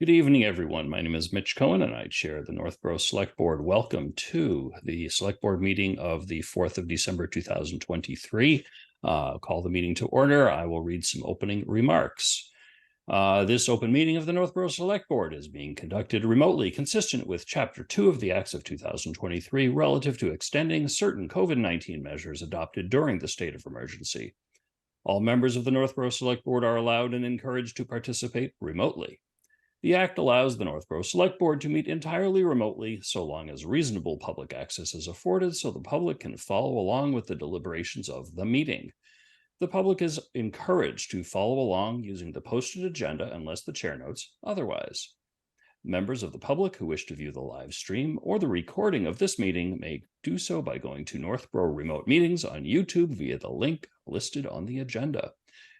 Good evening, everyone. My name is Mitch Cohen, and I chair the Northborough Select Board. Welcome to the Select Board meeting of the 4th of December, 2023. Call the meeting to order. I will read some opening remarks. This open meeting of the Northborough Select Board is being conducted remotely, consistent with Chapter 2 of the Acts of 2023, relative to extending certain COVID-19 measures adopted during the state of emergency. All members of the Northborough Select Board are allowed and encouraged to participate remotely. The Act allows the Northborough Select Board to meet entirely remotely, so long as reasonable public access is afforded so the public can follow along with the deliberations of the meeting. The public is encouraged to follow along using the posted agenda unless the chair notes otherwise. Members of the public who wish to view the live stream or the recording of this meeting may do so by going to Northborough Remote Meetings on YouTube via the link listed on the agenda.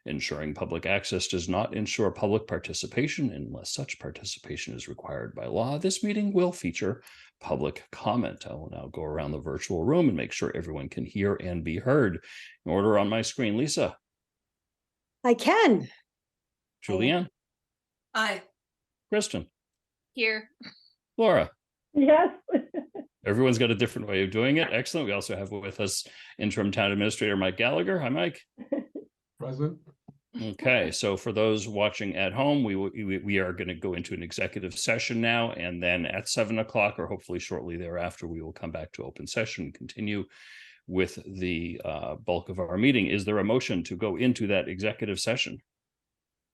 Ensuring public access does not ensure public participation unless such participation is required by law. This meeting will feature public comment. I will now go around the virtual room and make sure everyone can hear and be heard. In order on my screen, Lisa. I can. Julianne. Aye. Kristen. Here. Laura. Yes. Everyone's got a different way of doing it. Excellent. We also have with us interim town administrator Mike Gallagher. Hi, Mike. Present. Okay, so for those watching at home, we are going to go into an executive session now, and then at 7 o'clock, or hopefully shortly thereafter, we will come back to open session and continue with the bulk of our meeting. Is there a motion to go into that executive session?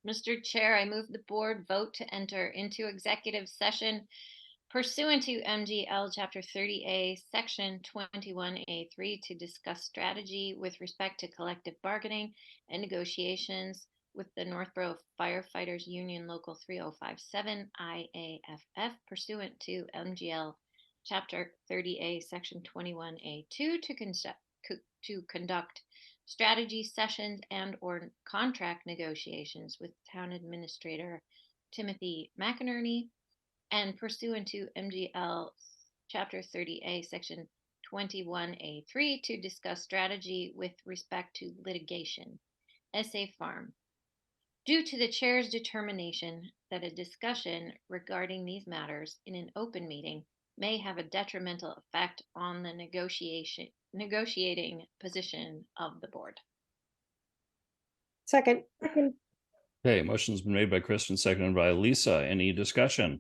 Mr. Chair, I move the board vote to enter into executive session pursuant to MGL Chapter 30A, Section 21A3 to discuss strategy with respect to collective bargaining and negotiations with the Northborough Firefighters Union Local 3057 IAFF pursuant to MGL Chapter 30A, Section 21A2 to conduct strategy sessions and or contract negotiations with Town Administrator Timothy McInerney, and pursuant to MGL Chapter 30A, Section 21A3 to discuss strategy with respect to litigation. SA Farm. Due to the chair's determination that a discussion regarding these matters in an open meeting may have a detrimental effect on the negotiating position of the board. Second. Okay, motion's been made by Kristen, seconded by Lisa. Any discussion?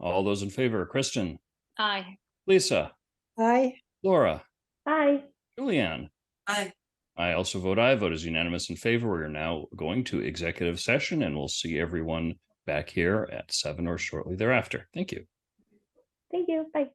All those in favor, Kristen. Aye. Lisa. Aye. Laura. Aye. Julianne. Aye. I also vote aye. Vote is unanimous in favor. We are now going to executive session, and we'll see everyone back here at 7 or shortly thereafter. Thank you. Thank you. Bye.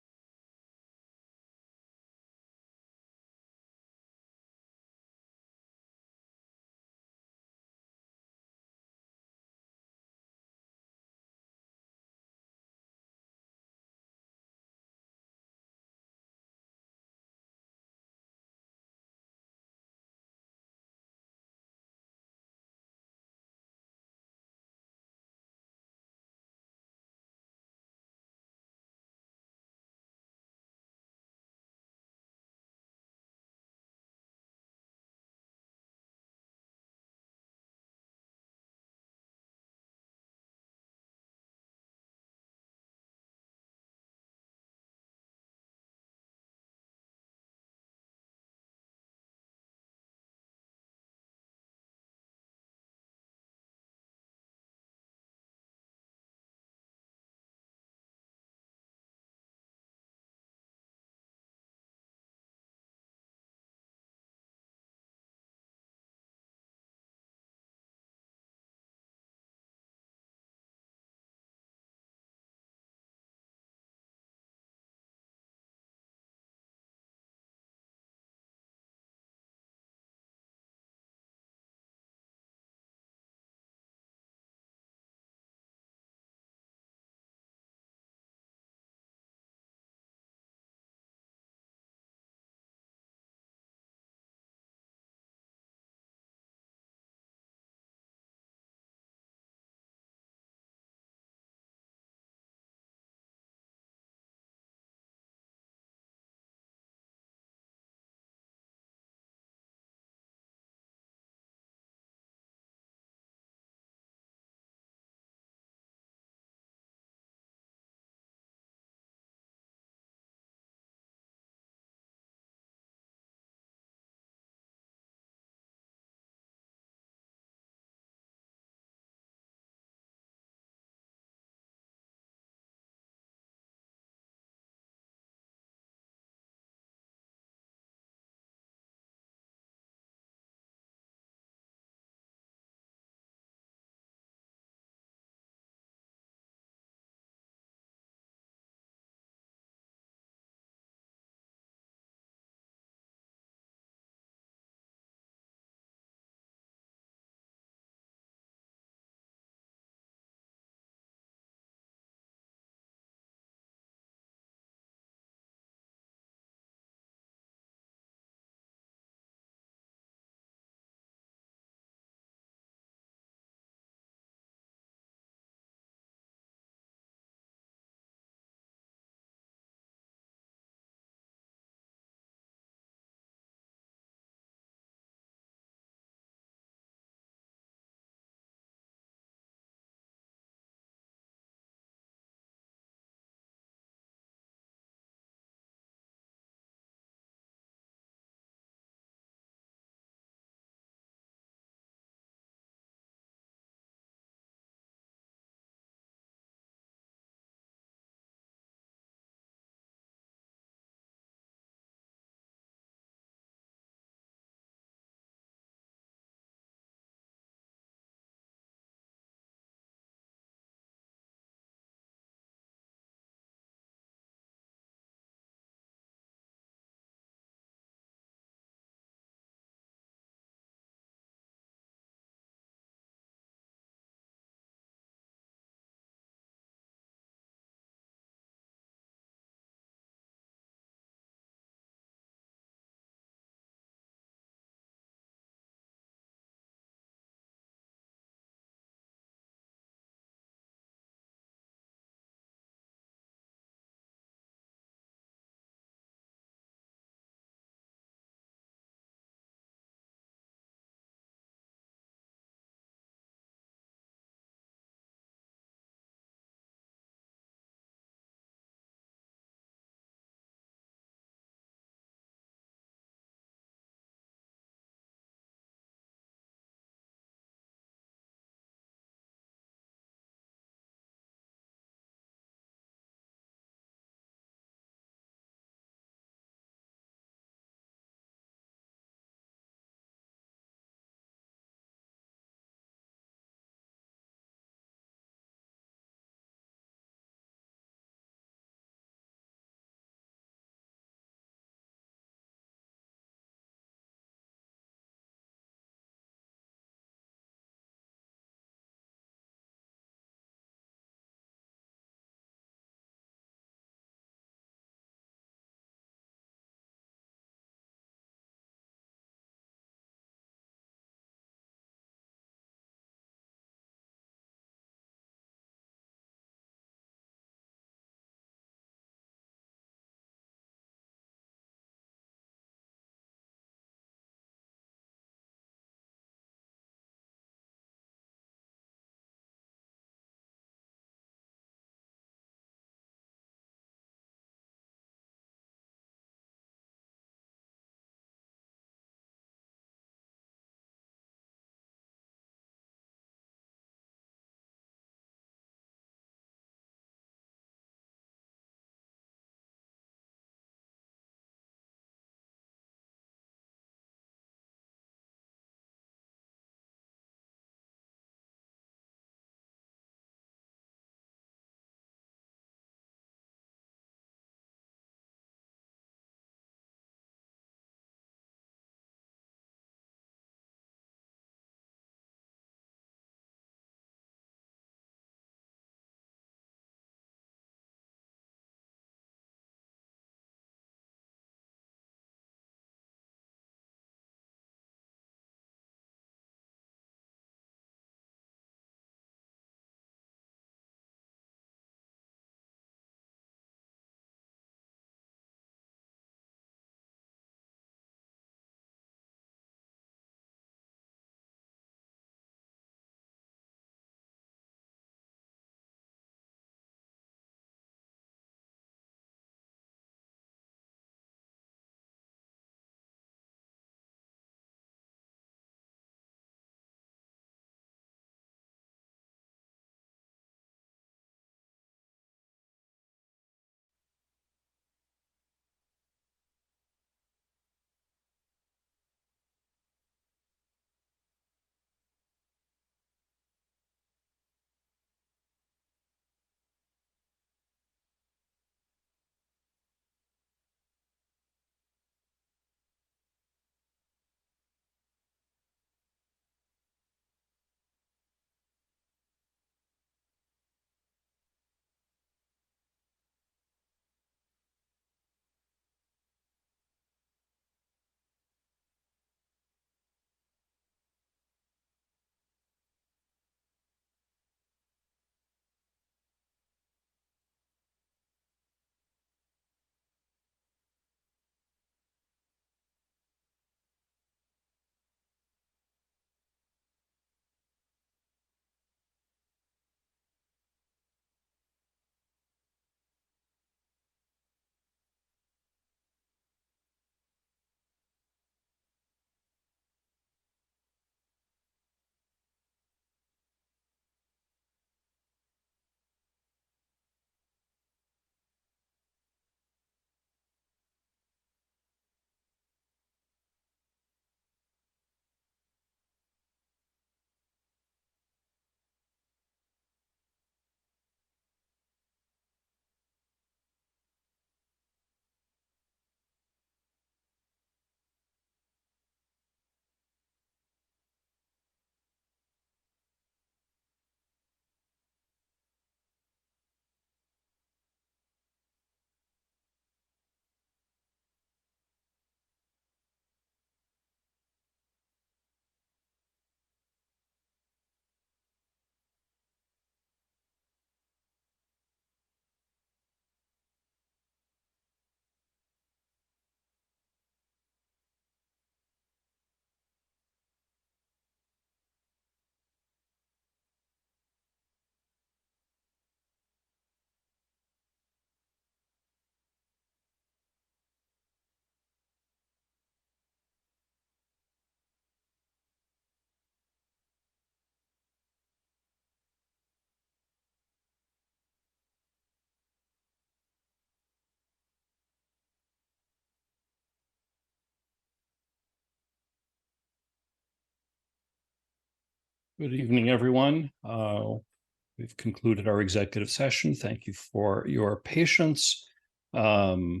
Good evening, everyone. We've concluded our executive session. Thank you for your patience. We'll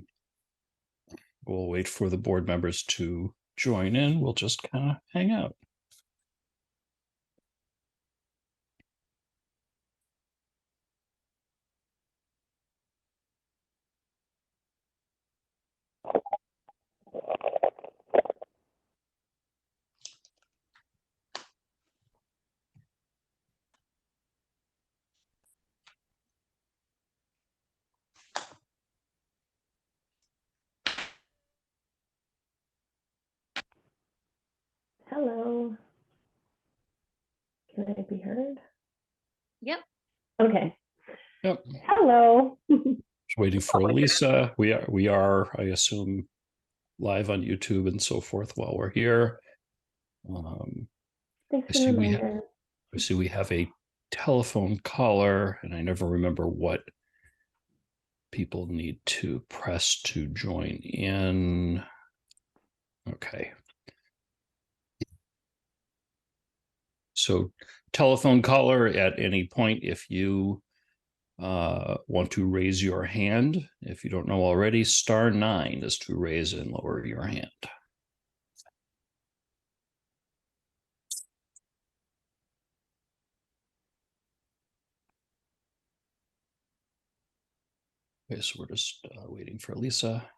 wait for the board members to join in. We'll just kind of hang out. Hello. Can I be heard? Yep. Okay. Yep. Hello. Just waiting for Lisa. We are, I assume, live on YouTube and so forth while we're here. Thanks I for see the we reminder. we have a telephone caller, and I never remember what people need to press to join in. Okay. So telephone caller, at any point, if you want to raise your hand, if you don't know already, *9 is to raise and lower your hand. Okay, so we're just waiting for Lisa.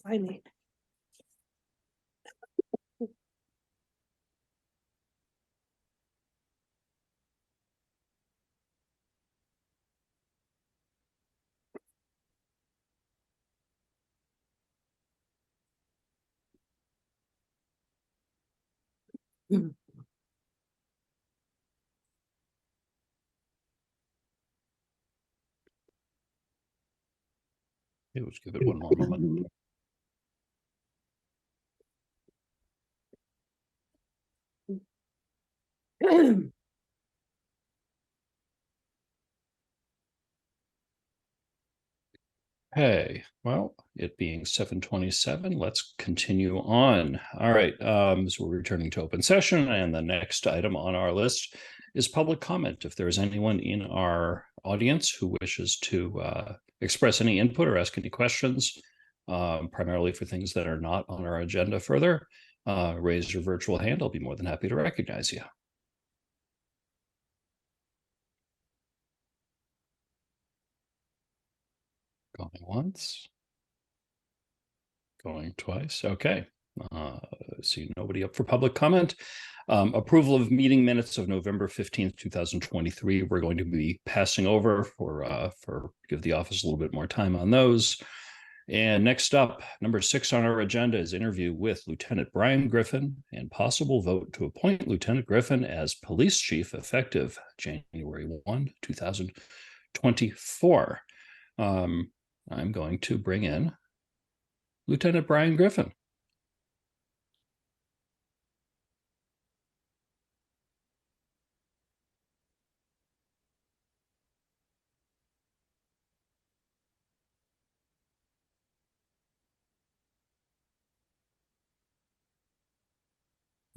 Finally. Okay, let's give it one more moment. Hey, well, it being 7:27, let's continue on. All right, so we're returning to open session, and the next item on our list is public comment. If there is anyone in our audience who wishes to express any input or ask any questions, primarily for things that are not on our agenda further, raise your virtual hand. I'll be more than happy to recognize you. Going once. Going twice. Okay. See nobody up for public comment. Approval of meeting minutes of November 15th, 2023. We're going to be passing over for give the office a little bit more time on those. And next up, number 6 on our agenda is interview with Lieutenant Brian Griffin and possible vote to appoint Lieutenant Griffin as police chief effective January 1, 2024. I'm going to bring in Lieutenant Brian Griffin.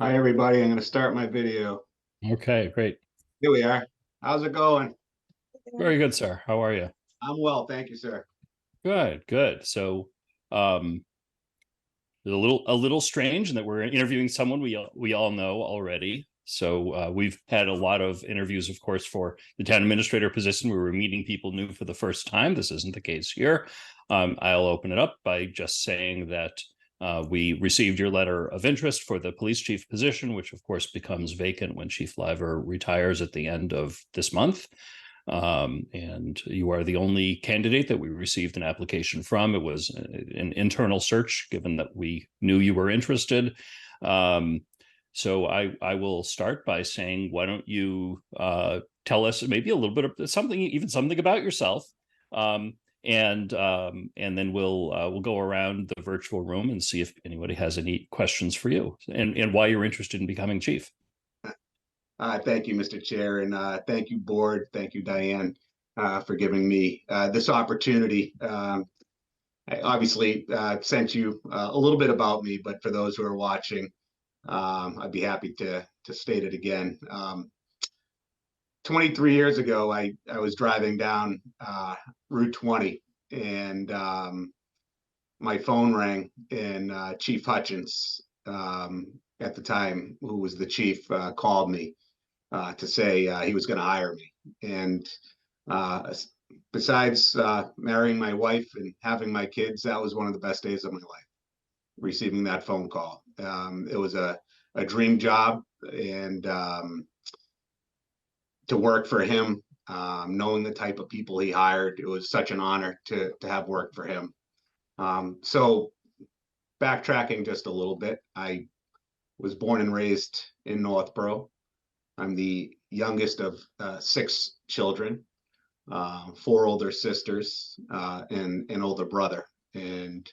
Hi, everybody. I'm going to start my video. Okay, great. Here we are. How's it going? Very good, sir. How are you? I'm well. Thank you, sir. Good, good. So, a little strange in that we're interviewing someone we all know already. So we've had a lot of interviews, of course, for the town administrator position. We were meeting people new for the first time. This isn't the case here. I'll open it up by just saying that we received your letter of interest for the police chief position, which of course becomes vacant when Chief Liver retires at the end of this month. And you are the only candidate that we received an application from. It was an internal search, given that we knew you were interested. So I will start by saying, why don't you tell us maybe a little bit of something, even something about yourself, and then we'll go around the virtual room and see if anybody has any questions for you, and why you're interested in becoming chief. Thank you, Mr. Chair, and thank you, board. Thank you, Diane, for giving me this opportunity. I obviously sent you a little bit about me, but for those who are watching, I'd be happy to state it again. 23 years ago, I was driving down Route 20, and my phone rang, and Chief Hutchins, at the time, who was the chief, called me to say he was going to hire me. And besides marrying my wife and having my kids, that was one of the best days of my life, receiving that phone call. It was a dream job, and to work for him, knowing the type of people he hired, it was such an honor to have worked for him. So backtracking just a little bit, I was born and raised in Northborough. I'm the youngest of 6 children, 4 older sisters, and an older brother. And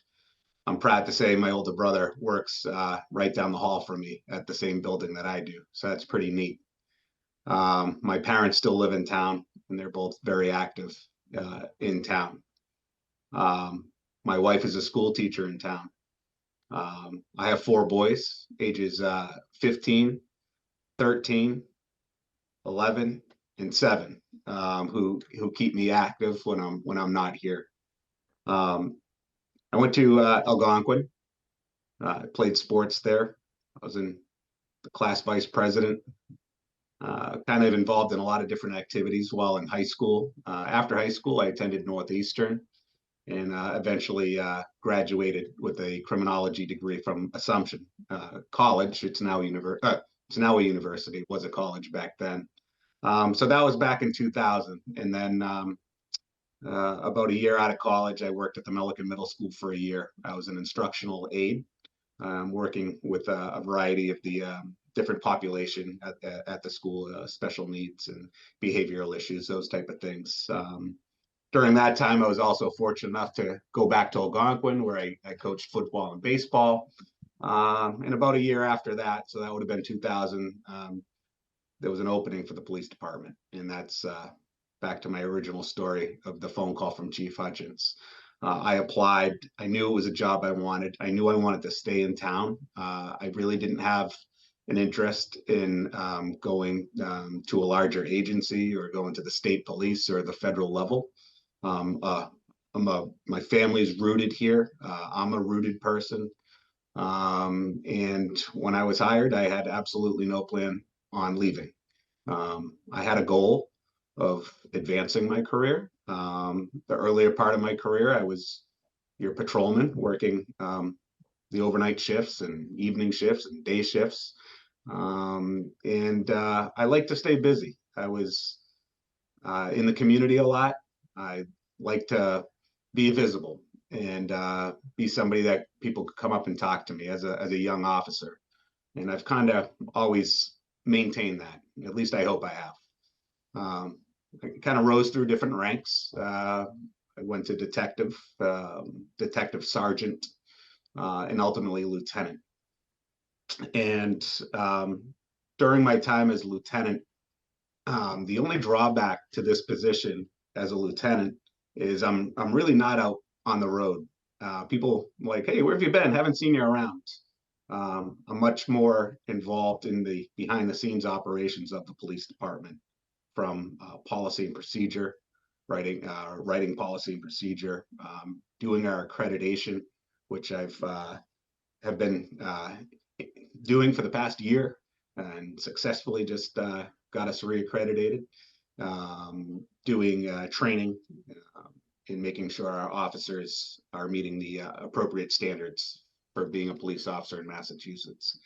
I'm proud to say my older brother works right down the hall from me at the same building that I do. So that's pretty neat. My parents still live in town, and they're both very active in town. My wife is a school teacher in town. I have 4 boys, ages 15, 13, 11, and 7, who keep me active when I'm not here. I went to Algonquin. I played sports there. I was in the class vice president. Kind of involved in a lot of different activities while in high school. After high school, I attended Northeastern, and eventually graduated with a criminology degree from Assumption College. It's now a university. It was a college back then. So that was back in 2000. And then about a year out of college, I worked at the Milliken Middle School for a year. I was an instructional aide, working with a variety of the different population at the school, special needs and behavioral issues, those type of things. During that time, I was also fortunate enough to go back to Algonquin, where I coached football and baseball. And about a year after that, so that would have been 2000, there was an opening for the police department. And that's back to my original story of the phone call from Chief Hutchins. I applied. I knew it was a job I wanted. I knew I wanted to stay in town. I really didn't have an interest in going to a larger agency or going to the state police or the federal level. My family's rooted here. I'm a rooted person. And when I was hired, I had absolutely no plan on leaving. I had a goal of advancing my career. The earlier part of my career, I was your patrolman, working the overnight shifts and evening shifts and day shifts. And I like to stay busy. I was in the community a lot. I like to be visible and be somebody that people could come up and talk to me as a young officer. And I've kind of always maintained that. At least I hope I have. I kind of rose through different ranks. I went to detective sergeant, and ultimately lieutenant. And during my time as lieutenant, the only drawback to this position as a lieutenant is I'm really not out on the road. People like, hey, where have you been? Haven't seen you around. I'm much more involved in the behind the scenes operations of the police department, from policy and procedure, writing policy and procedure, doing our accreditation, which have been doing for the past year and successfully just got us reaccredited, doing training in making sure our officers are meeting the appropriate standards for being a police officer in Massachusetts.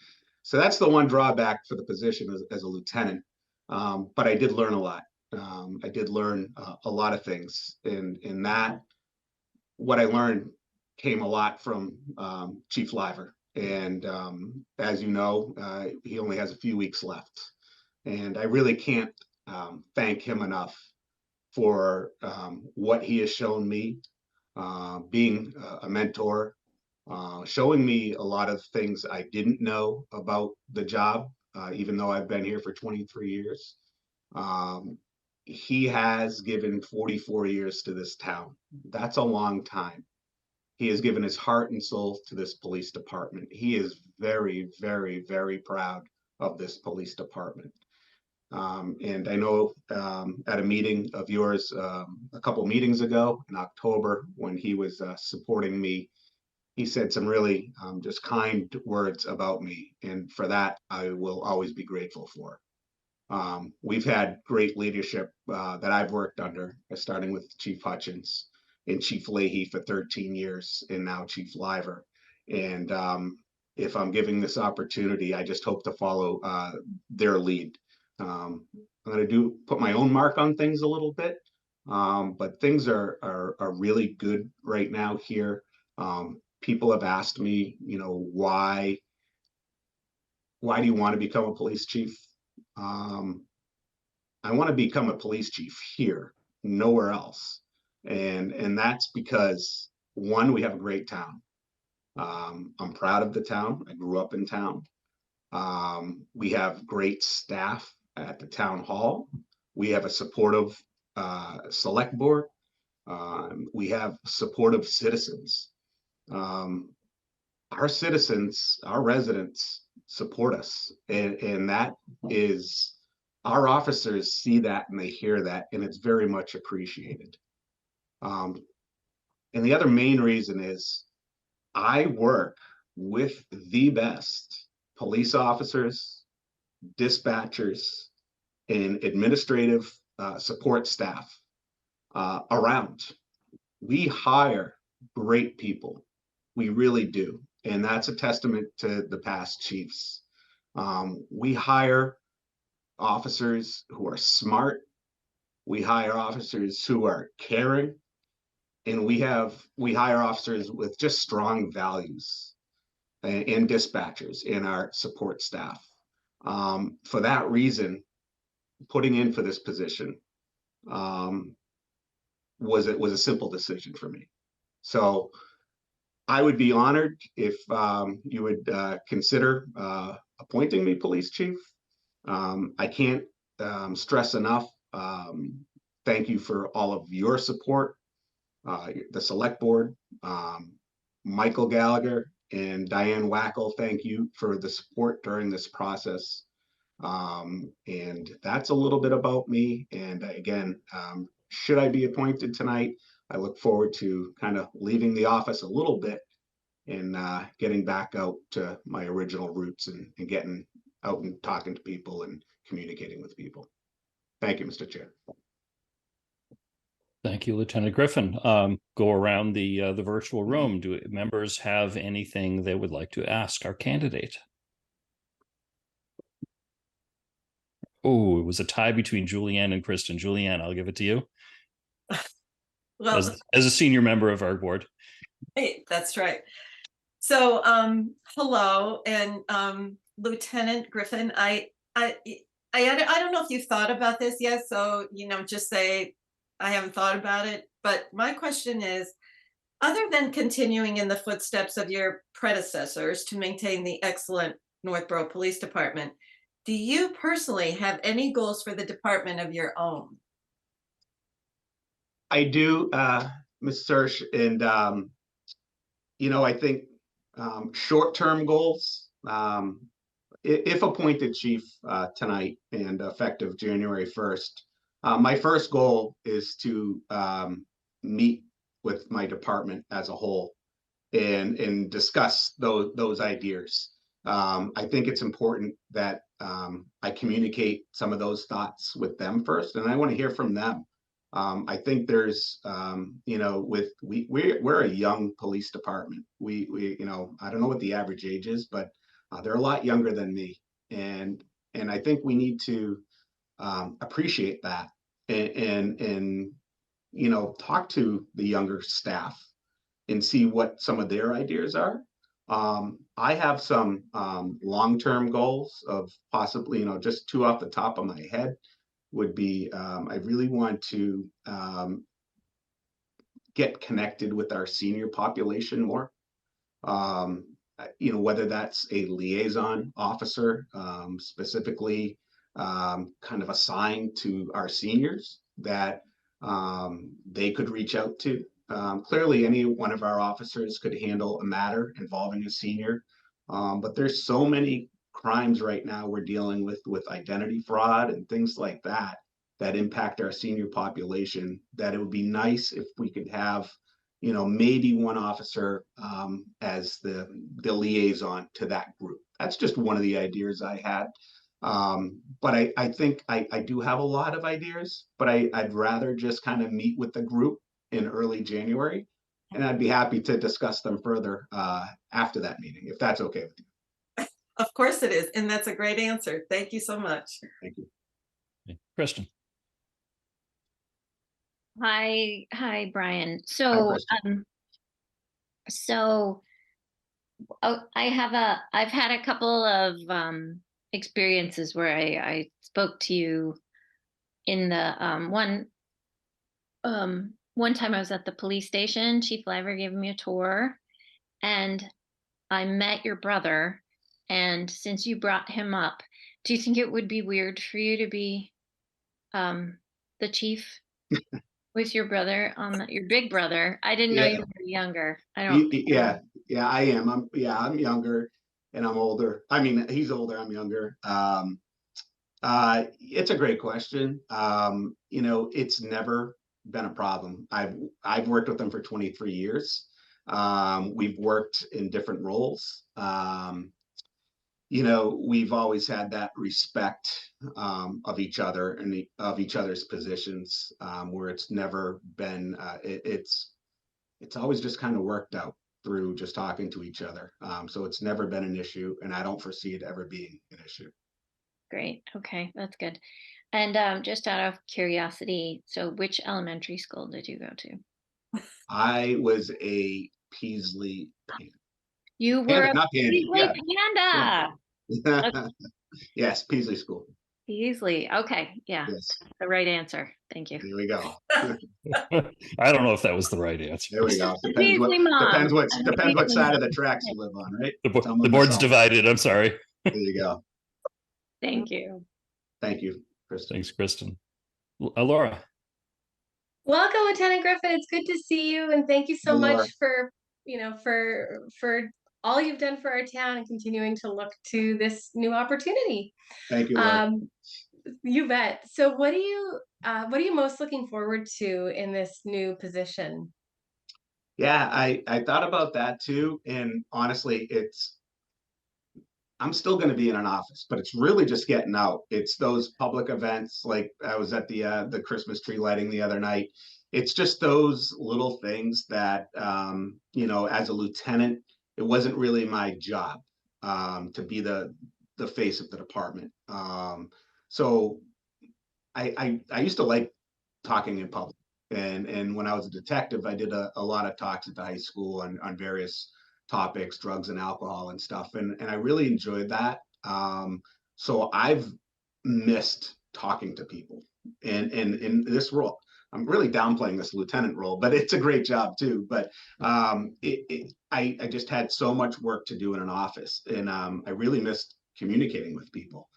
So that's the one drawback for the position as a lieutenant. But I did learn a lot. I did learn a lot of things. And in that, what I learned came a lot from Chief Liver And as you know, he only has a few weeks left. And I really can't thank him enough for what he has shown me, being a mentor, showing me a lot of things I didn't know about the job, even though I've been here for 23 years. He has given 44 years to this town. That's a long time. He has given his heart and soul to this police department. He is very, very, very proud of this police department. And I know at a meeting of yours a couple meetings ago in October, when he was supporting me, he said some really just kind words about me. And for that, I will always be grateful for. We've had great leadership that I've worked under, starting with Chief Hutchins and Chief Leahy for 13 years, and now Chief Liver. And if I'm giving this opportunity, I just hope to follow their lead. I'm going to put my own mark on things a little bit, but things are really good right now here. People have asked me, why do you want to become a police chief? I want to become a police chief here, nowhere else. And that's because, one, we have a great town. I'm proud of the town. I grew up in town. We have great staff at the town hall. We have a supportive select board. We have supportive citizens. Our citizens, our residents support us. And that is, our officers see that and they hear that, and it's very much appreciated. And the other main reason is I work with the best police officers, dispatchers, and administrative support staff around. We hire great people. We really do. And that's a testament to the past chiefs. We hire officers who are smart. We hire officers who are caring. And we hire officers with just strong values, and dispatchers in our support staff. For that reason, putting in for this position was a simple decision for me. So I would be honored if you would consider appointing me police chief. I can't stress enough. Thank you for all of your support, the select board, Michael Gallagher and Diane Wackel. Thank you for the support during this process. And that's a little bit about me. And again, should I be appointed tonight, I look forward to kind of leaving the office a little bit and getting back out to my original roots and getting out and talking to people and communicating with people. Thank you, Mr. Chair. Thank you, Lieutenant Griffin. Go around the virtual room. Do members have anything they would like to ask our candidate? Oh, it was a tie between Julianne and Kristen. Julianne, I'll give it to you. Well, As a senior member of our board. hey, that's right. So, hello, and Lieutenant Griffin, I don't know if you've thought about this yet, so just say I haven't thought about it. But my question is, other than continuing in the footsteps of your predecessors to maintain the excellent Northborough Police Department, do you personally have any goals for the department of your own? I do, Ms. Sersh, and I think short-term goals, if appointed chief tonight and effective January 1st, my first goal is to meet with my department as a whole and discuss those ideas. I think it's important that I communicate some of those thoughts with them first, and I want to hear from them. I think there's, we're a young police department. We I don't know what the average age is, but they're a lot younger than me, and I think we need to appreciate that and talk to the younger staff and see what some of their ideas are. I have some long-term goals of possibly, just two off the top of my head would be, I really want to get connected with our senior population more. Whether that's a liaison officer, specifically kind of assigned to our seniors that they could reach out to. Clearly, any one of our officers could handle a matter involving a senior, but there's so many crimes right now we're dealing with identity fraud and things like that that impact our senior population, that it would be nice if we could have, maybe one officer as the liaison to that group. That's just one of the ideas I had. But I think I do have a lot of ideas, but I'd rather just kind of meet with the group in early January, and I'd be happy to discuss them further after that meeting, if that's okay with you. Of course it is. And that's a great answer. Thank you so much. Thank you. Okay. Kristen. Hi, Brian. Hi, Kristen. I've had a couple of experiences where I spoke to you in the one time I was at the police station. Chief Liver gave me a tour, and I met your brother. And since you brought him up, do you think it would be weird for you to be the chief with your brother your big brother? I didn't know Yeah. you were younger. I don't. Yeah, I am. I'm younger and I'm older. I mean, he's older, I'm younger. It's a great question. It's never been a problem. I've worked with him for 23 years. We've worked in different roles. We've always had that respect of each other and of each other's positions, where it's never been, it's always just kind of worked out through just talking to each other. So it's never been an issue, and I don't foresee it ever being an issue. Great. Okay, that's good. And just out of curiosity, so which elementary school did you go to? I was a Peasley. You were Panda, a not Pandy. Peasley Yeah. Panda. Yes, Peasley School. Peasley. Okay, yeah, Yes, the right answer. Thank you. there we go. I don't know if that was the right answer. There we go. Peasley mom. Depends what Peasley side of mom. the tracks you live on, right? The Tell me board's yourself. divided. I'm sorry. There you go. Thank you. Thank you, Kristen. Thanks, Kristen. Laura. Welcome, Lieutenant Griffin. It's good to see you, and thank you so Hey, Laura. much for for all you've done for our town and continuing to look to this new opportunity. Thank you, Laura. You bet. So, what are you most looking forward to in this new position? Yeah, I thought about that too, and honestly, I'm still going to be in an office, but it's really just getting out. It's those public events, like I was at the Christmas tree lighting the other night. It's just those little things that, as a lieutenant, it wasn't really my job to be the face of the department. So I used to like talking in public, and when I was a detective, I did a lot of talks at the high school on various topics, drugs and alcohol and stuff. And I really enjoyed that. So I've missed talking to people, and in this role, I'm really downplaying this lieutenant role, but it's a great job too. But I just had so much work to do in an office, and I really missed communicating with people.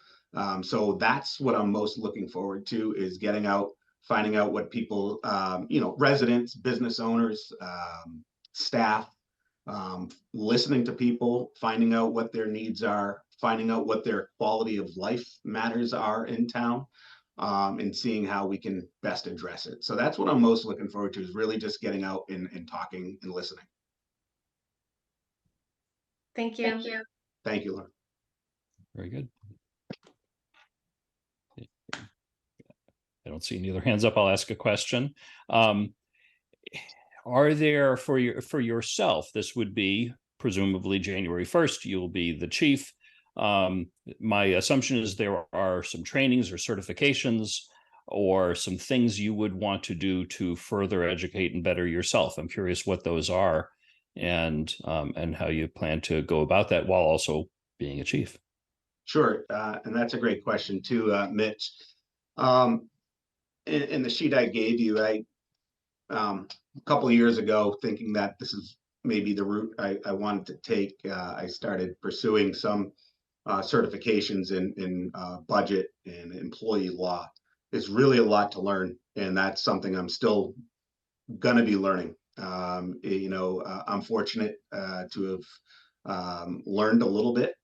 So that's what I'm most looking forward to, is getting out, finding out what people, residents, business owners, staff, listening to people, finding out what their needs are, finding out what their quality of life matters are in town, and seeing how we can best address it. So that's what I'm most looking forward to, is really just getting out and talking and listening. Thank you. Thank you, Laura. Very good. I don't see any other hands up. I'll ask a question. Are there, for yourself, this would be presumably January 1st, you'll be the chief. My assumption is there are some trainings or certifications or some things you would want to do to further educate and better yourself. I'm curious what those are. and how you plan to go about that while also being a chief. Sure, and that's a great question too, Mitch. In the sheet I gave you, a couple of years ago, thinking that this is maybe the route I wanted to take, I started pursuing some certifications in budget and employee law. It's really a lot to learn, and that's something I'm still going to be learning. I'm fortunate to have learned a little bit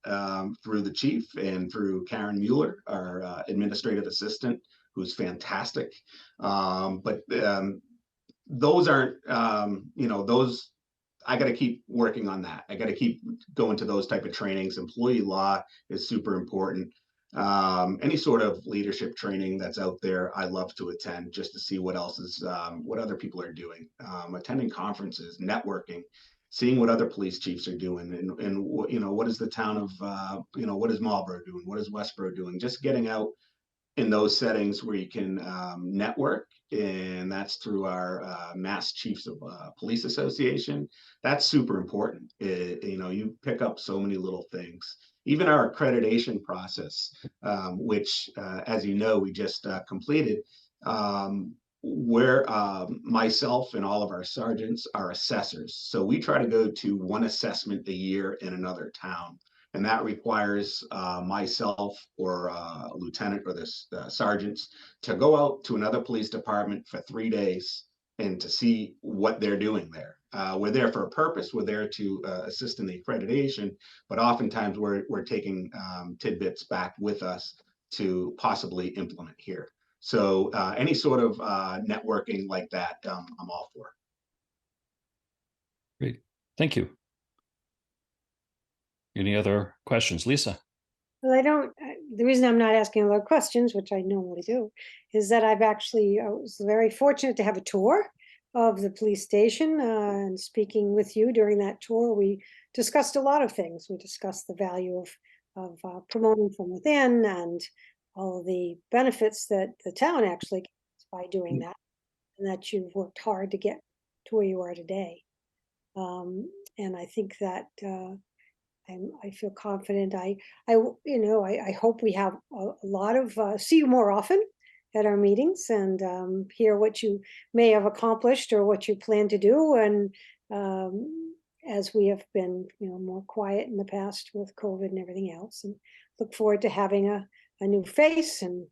through the chief and through Karen Mueller, our administrative assistant, who's fantastic. But those aren't, those, I got to keep working on that. I got to keep going to those type of trainings. Employee law is super important. Any sort of leadership training that's out there, I love to attend just to see what else is, what other people are doing. Attending conferences, networking, seeing what other police chiefs are doing, and what is the town of, what is Marlborough doing? What is Westborough doing? Just getting out in those settings where you can network, and that's through our Mass Chiefs of Police Association. That's super important. You pick up so many little things. Even our accreditation process, which, as you know, we just completed, where myself and all of our sergeants are assessors. So we try to go to one assessment a year in another town. And that requires myself or a lieutenant or the sergeants to go out to another police department for 3 days and to see what they're doing there. We're there for a purpose. We're there to assist in the accreditation, but oftentimes we're taking tidbits back with us to possibly implement here. So any sort of networking like that, I'm all for. Great. Thank you. Any other questions, Lisa? Well, the reason I'm not asking a lot of questions, which I normally do, is that I was very fortunate to have a tour of the police station, and speaking with you during that tour, we discussed a lot of things. We discussed the value of promoting from within and all of the benefits that the town actually gets by doing that, and that you've worked hard to get to where you are today. And I think that I feel confident. I hope we have a lot of see you more often at our meetings, and hear what you may have accomplished or what you plan to do. And as we have been, more quiet in the past with COVID and everything else, and look forward to having a new face and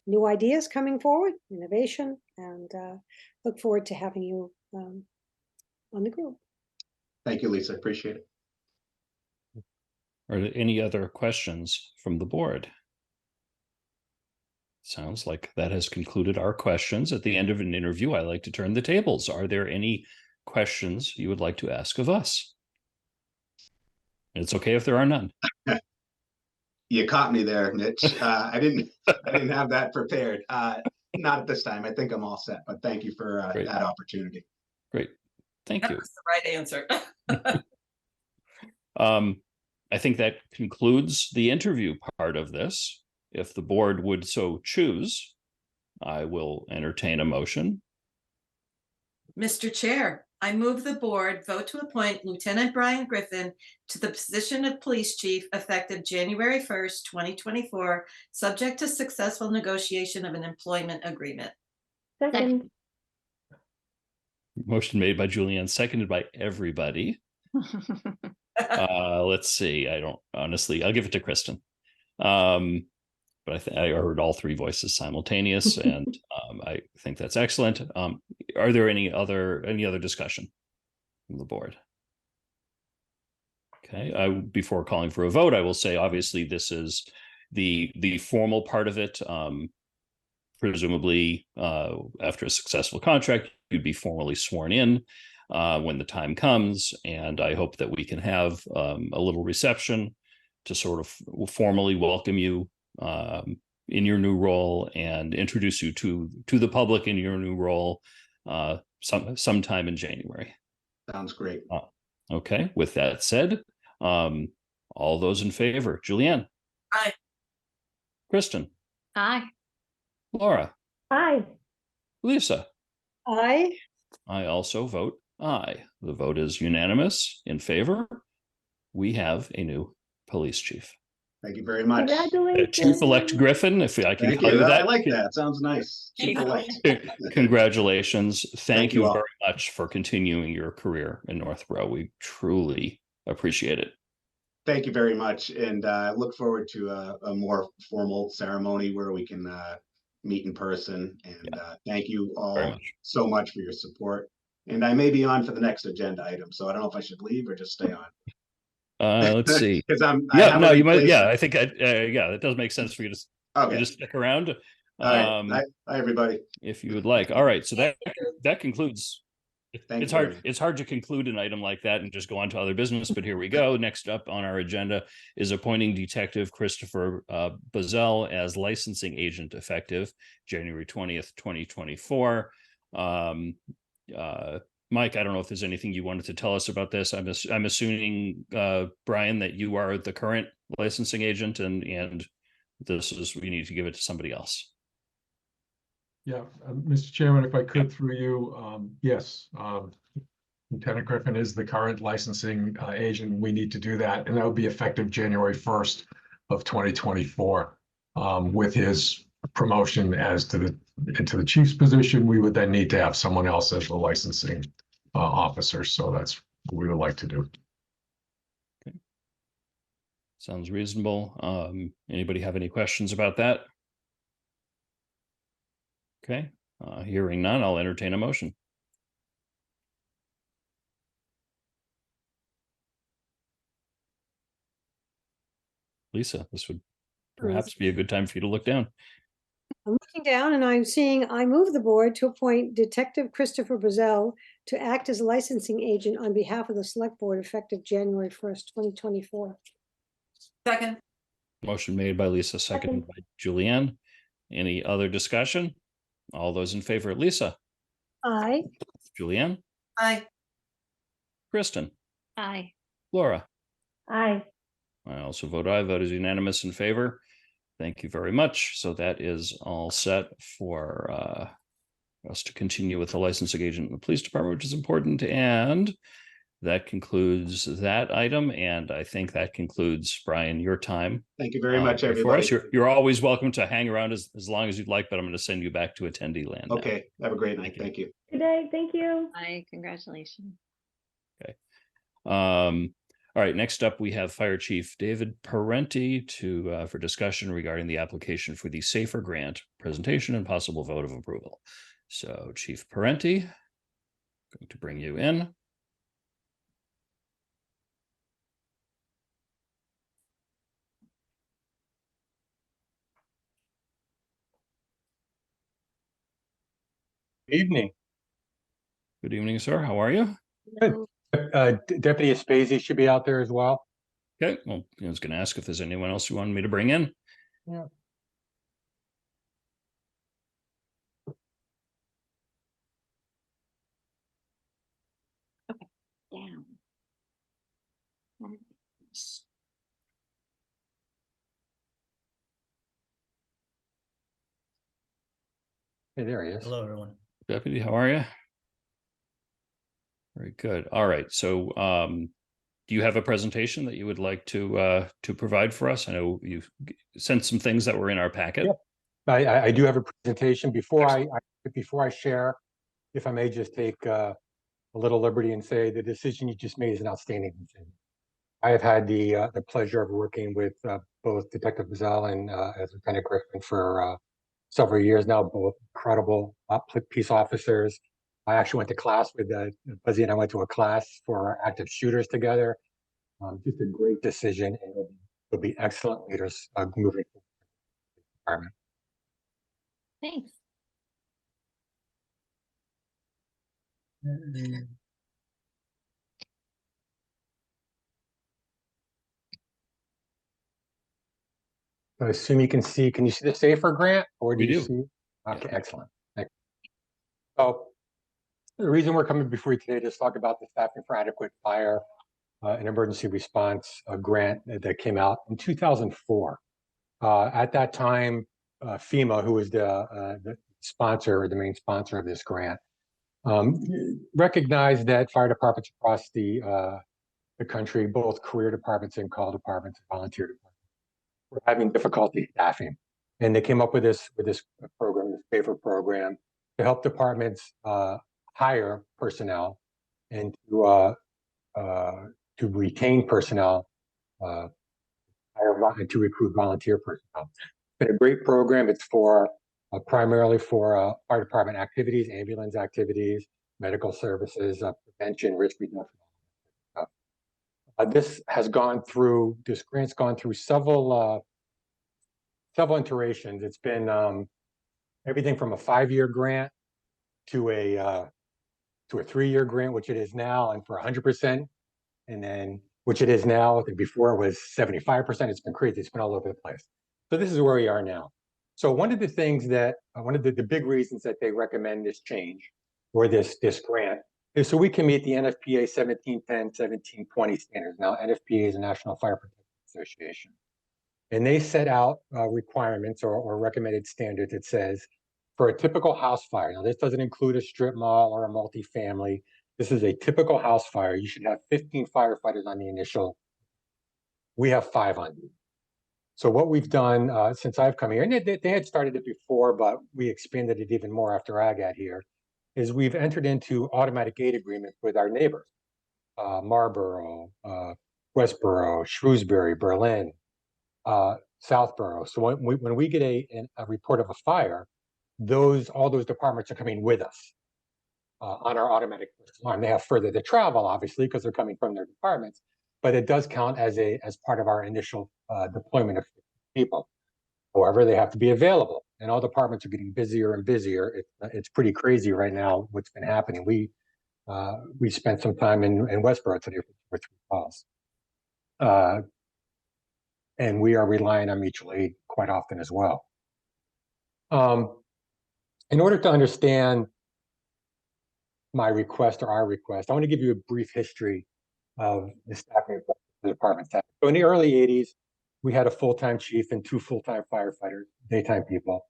new ideas coming forward, innovation, and look forward to having you on the group. Thank you, Lisa. Appreciate it. Are there any other questions from the board? Sounds like that has concluded our questions. At the end of an interview, I like to turn the tables. Are there any questions you would like to ask of us? It's okay if there are none. You caught me there, Mitch. I didn't have that prepared. Not at this time. I think I'm all set, but thank you for that opportunity. Great. Thank you. That was the right answer. I think that concludes the interview part of this. If the board would so choose, I will entertain a motion. Mr. Chair, I move the board vote to appoint Lieutenant Brian Griffin to the position of police chief effective January 1st, 2024, subject to successful negotiation of an employment agreement. Second. Motion made by Julianne, seconded by everybody. Let's see. I'll give it to Kristen. But I heard all three voices simultaneous, and I think that's excellent. Are there any other discussion from the board? Okay. Before calling for a vote, I will say, obviously, this is the formal part of it. Presumably, after a successful contract, you'd be formally sworn in when the time comes, and I hope that we can have a little reception to sort of formally welcome you in your new role and introduce you to the public in your new role sometime in January. Sounds great. Okay. With that said, all those in favor: Julianne. Aye. Kristen. Aye. Laura. Aye. Lisa. Aye. I also vote Aye. The vote is unanimous in favor. We have a new police chief. Thank you very much. Chief-elect Griffin, if I can Thank call you. you I that. like that. Sounds nice. Chief-elect. Congratulations. Thank you you all. very much for continuing your career in Northborough. We truly appreciate it. Thank you very much. And I look forward to a more formal ceremony where we can meet in person. And thank you Very all much. so much for your support. And I may be on for the next agenda item, so I don't know if I should leave or just stay on. Let's see. Because I Yeah, have no, a you might. replacement. Yeah, I think yeah, it does make sense for you to Okay. just stick around. All right. Bye, everybody. If you would like. All right, so that concludes. Thank It's you very hard. much. It's hard to conclude an item like that and just go on to other business. But here we go. Next up on our agenda is appointing Detective Christopher Bazell as licensing agent effective January 20th, 2024. Mike, I don't know if there's anything you wanted to tell us about this. I'm assuming, Brian, that you are the current licensing agent, and this is, we need to give it to somebody else. Yeah, Mr. Chairman, if I could through you, yes, Lieutenant Griffin is the current licensing agent. We need to do that, and that would be effective January 1st of 2024. With his promotion into the chief's position, we would then need to have someone else as the licensing officer. So that's what we would like to do. Okay. Sounds reasonable. Anybody have any questions about that? Okay, hearing none, I'll entertain a motion. Lisa, this would perhaps be a good time for you to look down. I'm looking down and I'm seeing, I move the board to appoint Detective Christopher Bazell to act as licensing agent on behalf of the select board effective January 1st, 2024. Second. Motion made by Lisa, seconded by Julianne. Any other discussion? All those in favor, Lisa, Aye. Julianne, Aye. Kristen, Aye. Laura. Aye. I also vote aye. Vote is unanimous in favor. Thank you very much. So that is all set for us to continue with the licensing agent in the police department, which is important. And that concludes that item. And I think that concludes, Brian, your time. Thank you very much, For everybody. us. You're always welcome to hang around as long as you'd like, but I'm going to send you back to attendee land now. Okay. Have a great night. Thank you. Good day. Thank you. Aye. Congratulations. All right, next up, we have Fire Chief David Parenti for discussion regarding the application for the SAFER grant presentation and possible vote of approval. So Chief Parenti, going to bring you in. Evening. Good evening, sir. How are you? Good. Deputy Aspesi should be out there as well. Okay, well, I was going to ask if there's anyone else you wanted me to bring in. Yeah. Down. Hey, there he is. Hello, everyone. Deputy, how are you? Very good. All right, so do you have a presentation that you would like to provide for us? I know you've sent some things that were in our packet. Yep. I do have a presentation. Before I share, if I may just take a little liberty and say the decision you just made is an outstanding decision. I have had the pleasure of working with both Detective Bazell and as Lieutenant Griffin for several years now, both incredible peace officers. I actually went to class with Buzzy and I went to a class for active shooters together. Just a great decision, and it'll be excellent leaders moving forward. Thanks. I assume you can see. Can you see the SAFER grant, or do We you do. see? Okay, Yeah. excellent. Thank you. So the reason we're coming before you today is to talk about the Staffing for Adequate Fire and Emergency Response grant that came out in 2004. At that time, FEMA, who was the sponsor or the main sponsor of this grant, Recognize that fire departments across the country, both career departments and call departments and volunteer departments, were having difficulty staffing. And they came up with this program, this paper program, to help departments hire personnel and to retain personnel, and to recruit volunteer personnel. It's been a great program. It's for primarily for fire department activities, ambulance activities, medical services, prevention, risk reduction. This grant's gone through several iterations. It's been everything from a 5-year grant to a 3-year grant, which it is now, and for 100%, and then which it is now. I think before it was 75%. It's been crazy. It's been all over the place. So this is where we are now. So one of the things that one of the big reasons that they recommend this change or this grant is so we can meet the NFPA 1710, 1720 standards. Now, NFPA is the National Fire Protection Association. And they set out requirements or recommended standards that says for a typical house fire, now this doesn't include a strip mall or a multifamily. This is a typical house fire. You should have 15 firefighters on the initial. We have 5 on duty. So what we've done since I've come here, and they had started it before, but we expanded it even more after I got here, is we've entered into automatic aid agreements with our neighbors, Marlborough, Westborough, Shrewsbury, Berlin, Southborough. So when we get a report of a fire, all those departments are coming with us on our automatic alarm. They have further to travel, obviously, because they're coming from their departments, but it does count as part of our initial deployment of people. However, they have to be available, and all departments are getting busier and busier. It's pretty crazy right now what's been happening. We spent some time in Westborough today for 3 calls. And we are relying on mutual aid quite often as well. In order to understand my request or our request, I want to give you a brief history of the staffing of the department. So in the early 80s, we had a full-time chief and 2 full-time firefighters, daytime people.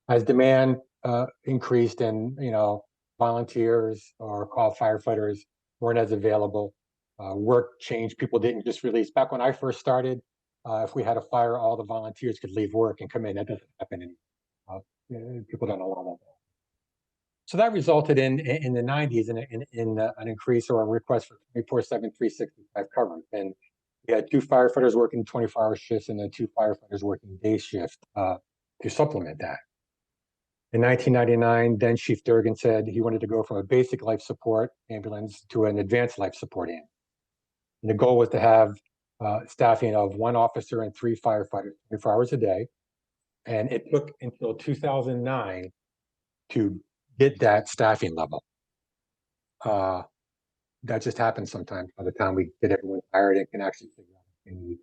As demand increased and volunteers or call firefighters weren't as available, work changed. People didn't just release. Back when I first started, if we had a fire, all the volunteers could leave work and come in. That doesn't happen anymore. People don't allow that. So that resulted in the 90s in an increase or a request for 24/7, 365 coverage. And we had 2 firefighters working 24-hour shifts and then 2 firefighters working day shift to supplement that. In 1999, then Chief Durgan said he wanted to go from a basic life support ambulance to an advanced life support ambulance. And the goal was to have staffing of 1 officer and 3 firefighters 24 hours a day. And it took until 2009 to get that staffing level. That just happens sometimes by the time we get everyone hired and can actually figure out what they need to do.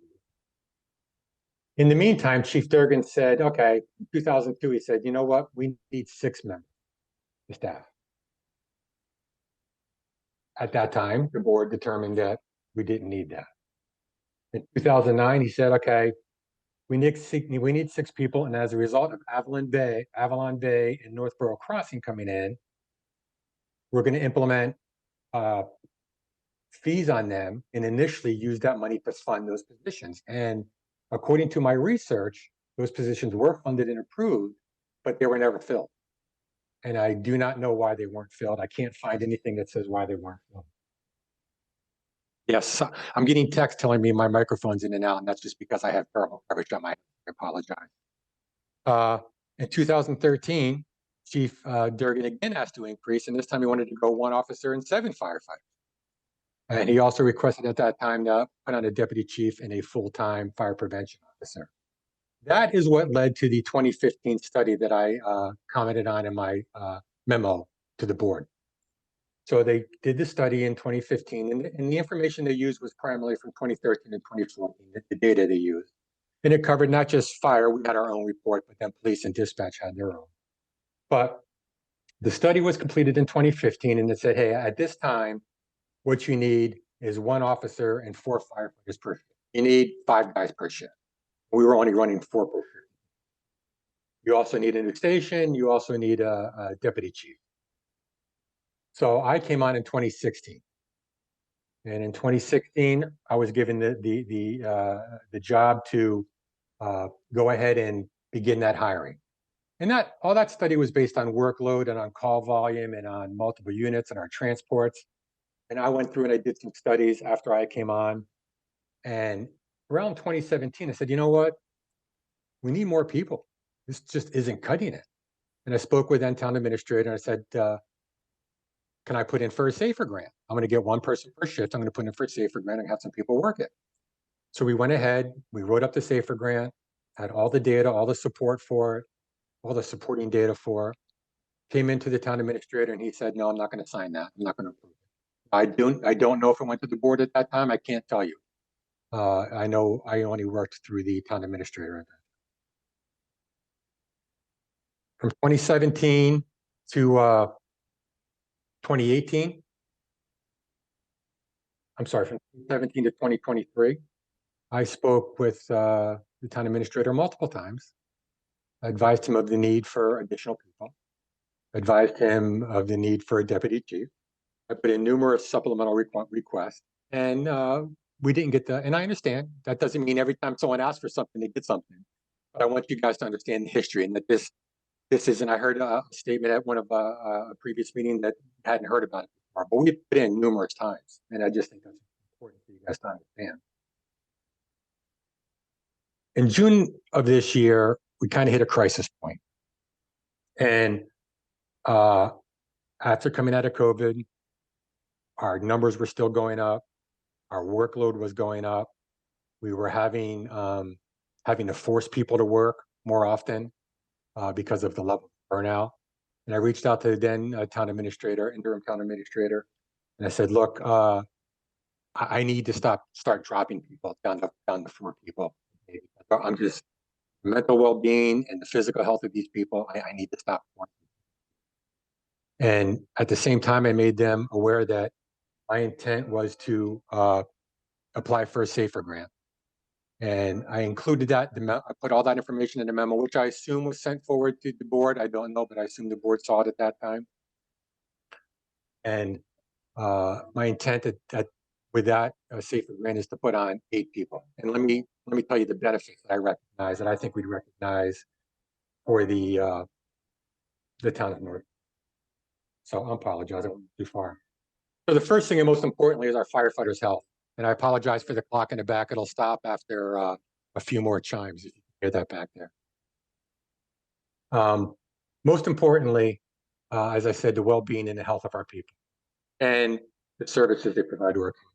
In the meantime, Chief Durgan said, okay, in 2002, he said, you know what? We need 6 members to staff. At that time, the board determined that we didn't need that. In 2009, he said, okay, we need 6 people. And as a result of Avalon Bay and Northborough Crossing coming in, we're going to implement fees on them and initially use that money to fund those positions. And according to my research, those positions were funded and approved, but they were never filled. And I do not know why they weren't filled. I can't find anything that says why they weren't filled. Yes, I'm getting text telling me my microphone's in and out, and that's just because I have terrible coverage on my head. I apologize. In 2013, Chief Durgan again asked to increase, and this time he wanted to go 1 officer and 7 firefighters. And he also requested at that time to put on a deputy chief and a full-time fire prevention officer. That is what led to the 2015 study that I commented on in my memo to the board. So they did the study in 2015, and the information they used was primarily from 2013 and 2014, the data they used. And it covered not just fire, we had our own report, but then police and dispatch had their own. But the study was completed in 2015, and it said, hey, at this time, what you need is 1 officer and 4 firefighters per shift. You need 5 guys per shift. We were only running 4 per shift. You also need a new station. You also need a deputy chief. So I came on in 2016. And in 2016, I was given the job to go ahead and begin that hiring. And all that study was based on workload and on call volume and on multiple units and our transports. And I went through and I did some studies after I came on. And around 2017, I said, you know what? We need more people. This just isn't cutting it. And I spoke with then town administrator and I said, can I put in for a safer grant? I'm going to get one person per shift. I'm going to put in for a safer grant and have some people work it. So we went ahead, we wrote up the safer grant, had all the data, all the support for it, all the supporting data for it, came into the town administrator and he said, no, I'm not going to sign that. I'm not going to approve it. I don't know if it went to the board at that time. I can't tell you. I know I only worked through the town administrator at that. From 2017 to 2018, I'm sorry, from 2017 to 2023, I spoke with the town administrator multiple times. I advised him of the need for additional people. Advised him of the need for a deputy chief. I put in numerous supplemental requests, and we didn't get that. And I understand that doesn't mean every time someone asks for something, they get something. But I want you guys to understand the history and that this isn't. I heard a statement at one of a previous meeting that I hadn't heard about it before, but we put in numerous times, and I just think that's important for you guys to understand. In June of this year, we kind of hit a crisis point. And after coming out of COVID, our numbers were still going up. Our workload was going up. We were having to force people to work more often because of the level of burnout. And I reached out to the then interim town administrator, and I said, look, I need to start dropping people down to 4 people. I'm just mental well-being and the physical health of these people. I need to stop. And at the same time, I made them aware that my intent was to apply for a safer grant. And I included that, I put all that information in the memo, which I assume was sent forward to the board. I don't know, but I assume the board saw it at that time. And my intent with that safer grant is to put on 8 people. And let me tell you the benefits that I recognize, that I think we'd recognize for the town of North. So I apologize, I went too far. So the first thing and most importantly is our firefighters' health. And I apologize for the clock in the back. It'll stop after a few more chimes, if you can hear that back there. Most importantly, as I said, the well-being and the health of our people and the services they provide to our community.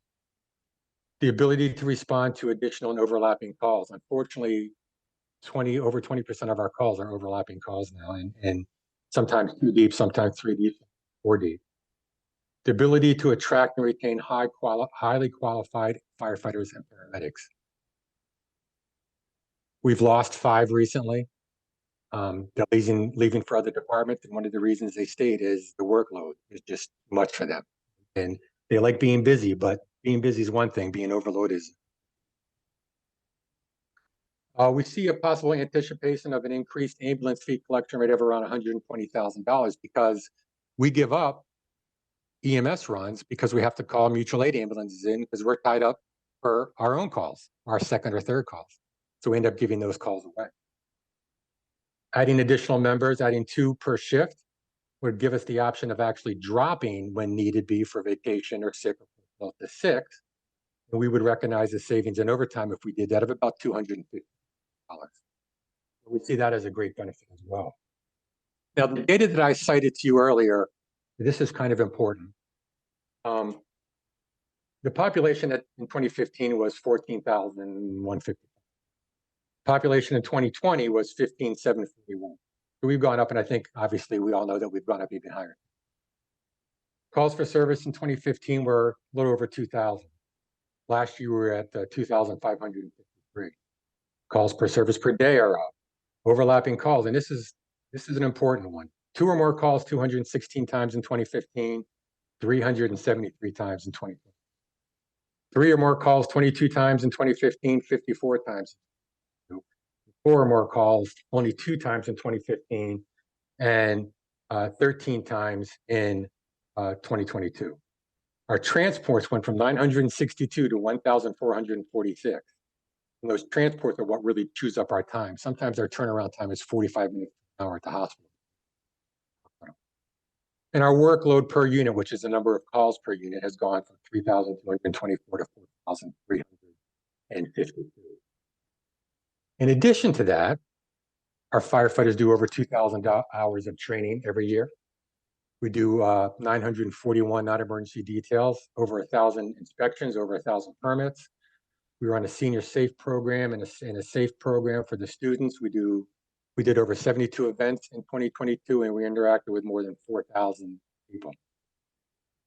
The ability to respond to additional and overlapping calls. Unfortunately, over 20% of our calls are overlapping calls now, and sometimes 2 deep, sometimes 3 deep, 4 deep. The ability to attract and retain highly qualified firefighters and paramedics. We've lost 5 recently. They're leaving for other departments, and one of the reasons they stayed is the workload is just much for them. And they like being busy, but being busy is one thing, being overloaded is. We see a possible anticipation of an increased ambulance fee collection rate of around $120,000 because we give up EMS runs because we have to call mutual aid ambulances in because we're tied up for our own calls, our second or third calls. So we end up giving those calls away. Adding additional members, adding 2 per shift, would give us the option of actually dropping when needed be for vacation or sick or to 6. And we would recognize the savings in overtime if we did that of about $250. We see that as a great benefit as well. Now, the data that I cited to you earlier, this is kind of important. The population in 2015 was 14,150. Population in 2020 was 15,741. So we've gone up, and I think obviously we all know that we've gone up even higher. Calls for service in 2015 were a little over 2,000. Last year we were at 2,553. Calls per service per day are up. Overlapping calls, and this is an important one. 2 or more calls 216 times in 2015, 373 times in 2015. 3 or more calls 22 times in 2015, 54 times. 4 or more calls only 2 times in 2015, and 13 times in 2022. Our transports went from 962 to 1,446. And those transports are what really chews up our time. Sometimes our turnaround time is 45 minutes an hour at the hospital. And our workload per unit, which is the number of calls per unit, has gone from 3,224 to 4,352. In addition to that, our firefighters do over 2,000 hours of training every year. We do 941 non-emergency details, over 1,000 inspections, over 1,000 permits. We run a senior safe program and a safe program for the students. We did over 72 events in 2022, and we interacted with more than 4,000 people.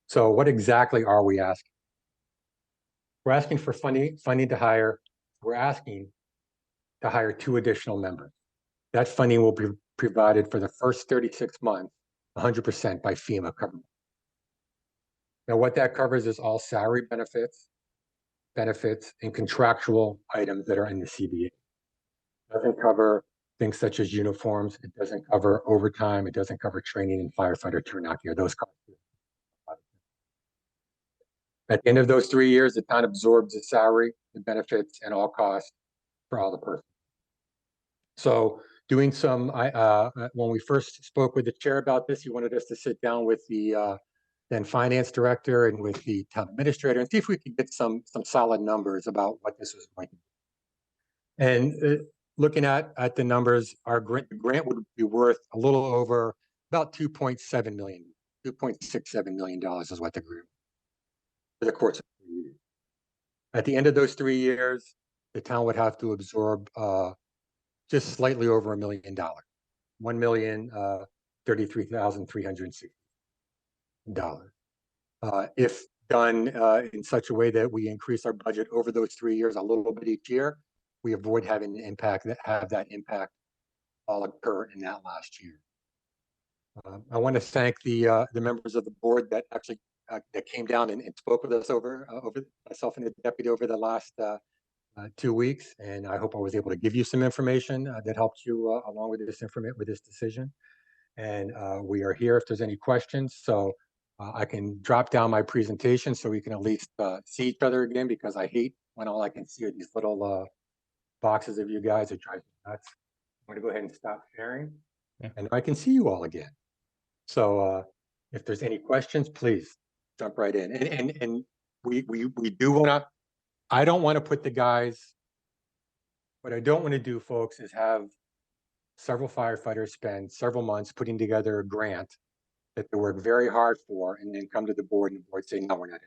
So what exactly are we asking? We're asking for funding to hire. We're asking to hire 2 additional members. That funding will be provided for the first 36 months, 100% by FEMA government. Now, what that covers is all salary benefits, and contractual items that are in the CBA. It doesn't cover things such as uniforms. It doesn't cover overtime. It doesn't cover training and firefighter turnout gear. Those costs. At the end of those 3 years, the town absorbs the salary, the benefits, and all costs for all the persons. So doing some, when we first spoke with the chair about this, he wanted us to sit down with the then finance director and with the town administrator and see if we could get some solid numbers about what this was going to be. And looking at the numbers, our grant would be worth a little over about $2.67 million is what the grant for the course of 3 years. At the end of those 3 years, the town would have to absorb just slightly over $1 million, $1,033,360. If done in such a way that we increase our budget over those 3 years a little bit each year, we avoid having the impact all occur in that last year. I want to thank the members of the board that actually that came down and spoke with us over myself and the deputy over the last 2 weeks, and I hope I was able to give you some information that helped you along with this decision. And we are here if there's any questions. So I can drop down my presentation so we can at least see each other again, because I hate when all I can see are these little boxes of you guys. It drives me nuts. I'm going to go ahead and stop sharing, and I can see you all again. So if there's any questions, please jump right in. And we do want to. I don't want to put the guys. What I don't want to do, folks, is have several firefighters spend several months putting together a grant that they work very hard for, and then come to the board and the board say, no, we're not in.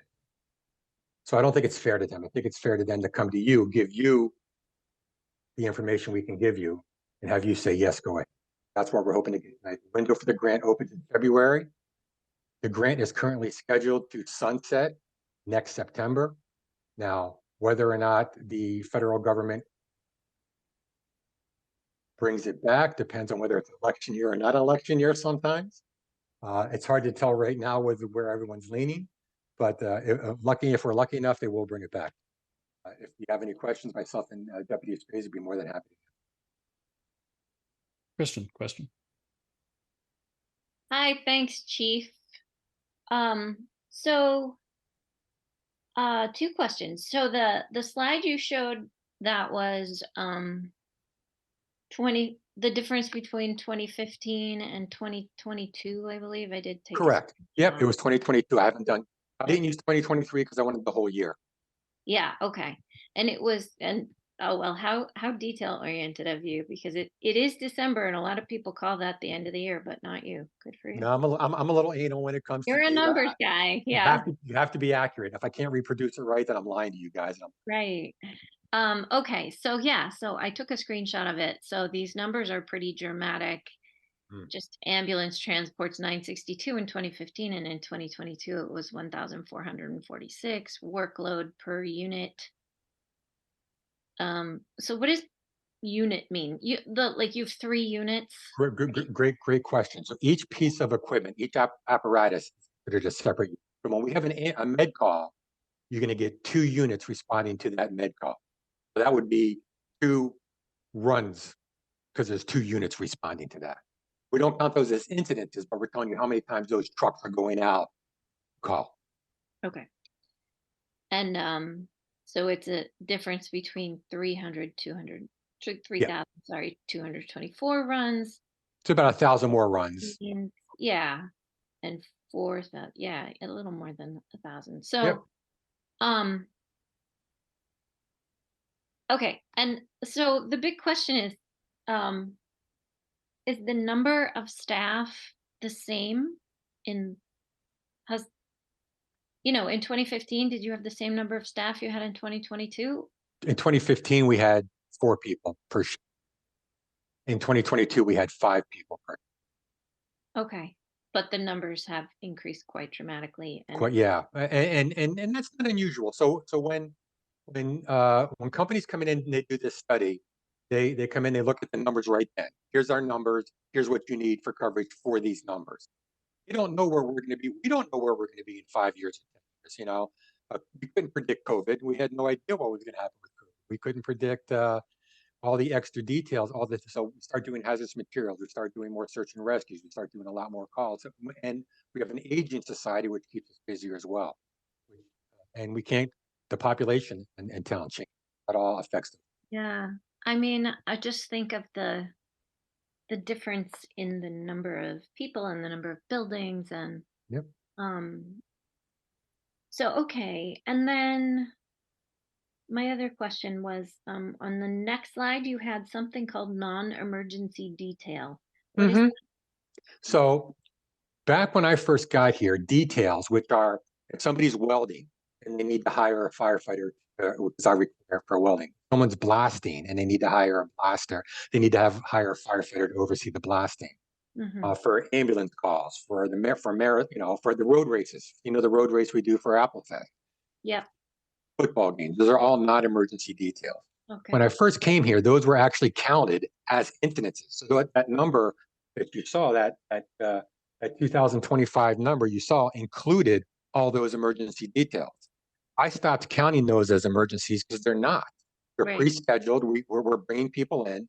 So I don't think it's fair to them. I think it's fair to them to come to you, give you the information we can give you, and have you say, yes, go ahead. That's what we're hoping to get tonight. The window for the grant opens in February. The grant is currently scheduled to sunset next September. Now, whether or not the federal government brings it back depends on whether it's election year or not election year sometimes. It's hard to tell right now where everyone's leaning, but if we're lucky enough, they will bring it back. If you have any questions, myself and Deputy Space would be more than happy. Kristen, question. Hi, thanks, Chief. Two questions. So the slide you showed that was the difference between 2015 and 2022, I believe. I did take. Correct. Yep, it was 2022. I didn't use 2023 because I wanted the whole year. Yeah. Okay. And it was, oh, well, how detail oriented of you, because it is December and a lot of people call that the end of the year, but not you. Good for you. No, I'm a little anal when it comes You're to a data. numbers guy. Yeah. You have to be accurate. If I can't reproduce it right, then I'm lying to you guys. Right. Okay. So I took a screenshot of it. So these numbers are pretty dramatic. Just ambulance transports 962 in 2015, and in 2022 it was 1,446 workload per unit. So what does unit mean? You have 3 units? Great question. So each piece of equipment, each apparatus, they're just separate. So when we have a med call, you're going to get 2 units responding to that med call. So that would be 2 runs, because there's 2 units responding to that. We don't count those as incidences, but we're telling you how many times those trucks are going out call. Okay. And so it's a difference between 3,000, sorry, 224 runs. It's about 1,000 more runs. And yeah, and 4,000, yeah, a little more than 1,000. So, Yep. Okay, and so the big question is the number of staff the same in has in 2015, did you have the same number of staff you had in 2022? In 2015, we had 4 people per shift. In 2022, we had 5 people per. Okay, but the numbers have increased quite dramatically. And Quite, yeah, and that's not unusual. So when companies come in and they do this study, they come in, they look at the numbers right then. Here's our numbers. Here's what you need for coverage for these numbers. We don't know where we're going to be. We don't know where we're going to be in 5 years or 10 years. We couldn't predict COVID. We had no idea what was going to happen with COVID. We couldn't predict all the extra details, all this. So we start doing hazardous materials. We start doing more search and rescues. We start doing a lot more calls. And we have an aging society, which keeps us busier as well. And we can't, the population in town change. That all affects them. yeah, I mean, I just think of the difference in the number of people and the number of buildings and Yep. So okay, and then my other question was on the next slide you had something called non-emergency detail. What is Mhm. So back when I first got here, details, which are if somebody's welding and they need to hire a firefighter, because I require for welding. Someone's blasting and they need to hire a blaster. They need to hire a firefighter to oversee the blasting. Mhm. For ambulance calls, for the for the road races. The road race we do for Apple Fest, Yep. football games. Those are all non-emergency details. Okay. When I first came here, those were actually counted as incidences. So that number that you saw, that 2025 number you saw, included all those emergency details. I stopped counting those as emergencies because they're not. They're Right. pre-scheduled. We're bringing people in.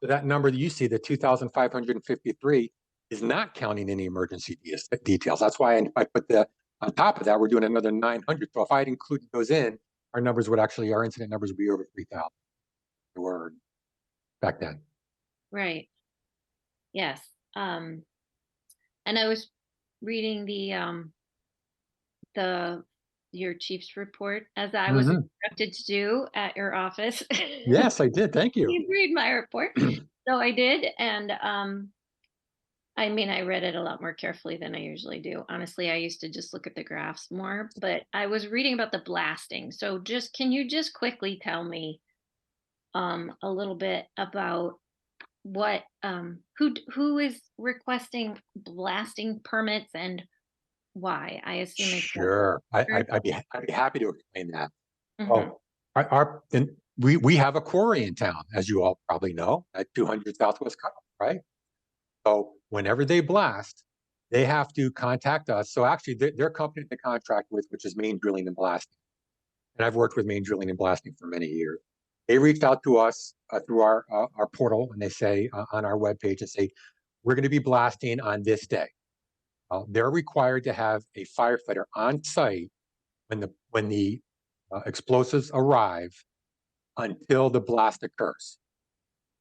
So that number that you see, the 2,553, is not counting any emergency details. That's why I put on top of that, we're doing another 900. So if I had included those in, our incident numbers would be over 3,000. They were back then. Right. Yes. And I was reading your chief's report as I was Mhm. instructed to do at your office. Yes, I did. Thank you. Please read my report. So I did, and I mean, I read it a lot more carefully than I usually do. Honestly, I used to just look at the graphs more, but I was reading about the blasting. So can you just quickly tell me a little bit about what who is requesting blasting permits and why? I assume it's Sure. I'd be happy to explain that. Mhm. Oh, we have a quarry in town, as you all probably know, at 200 Southwest Cutoff, right? So whenever they blast, they have to contact us. So actually, their company they contract with, which is Main Drilling and Blasting, and I've worked with Main Drilling and Blasting for many years. They reached out to us through our portal, and they say on our webpage and say, "We're going to be blasting on this day." They're required to have a firefighter on site when the explosives arrive until the blast occurs,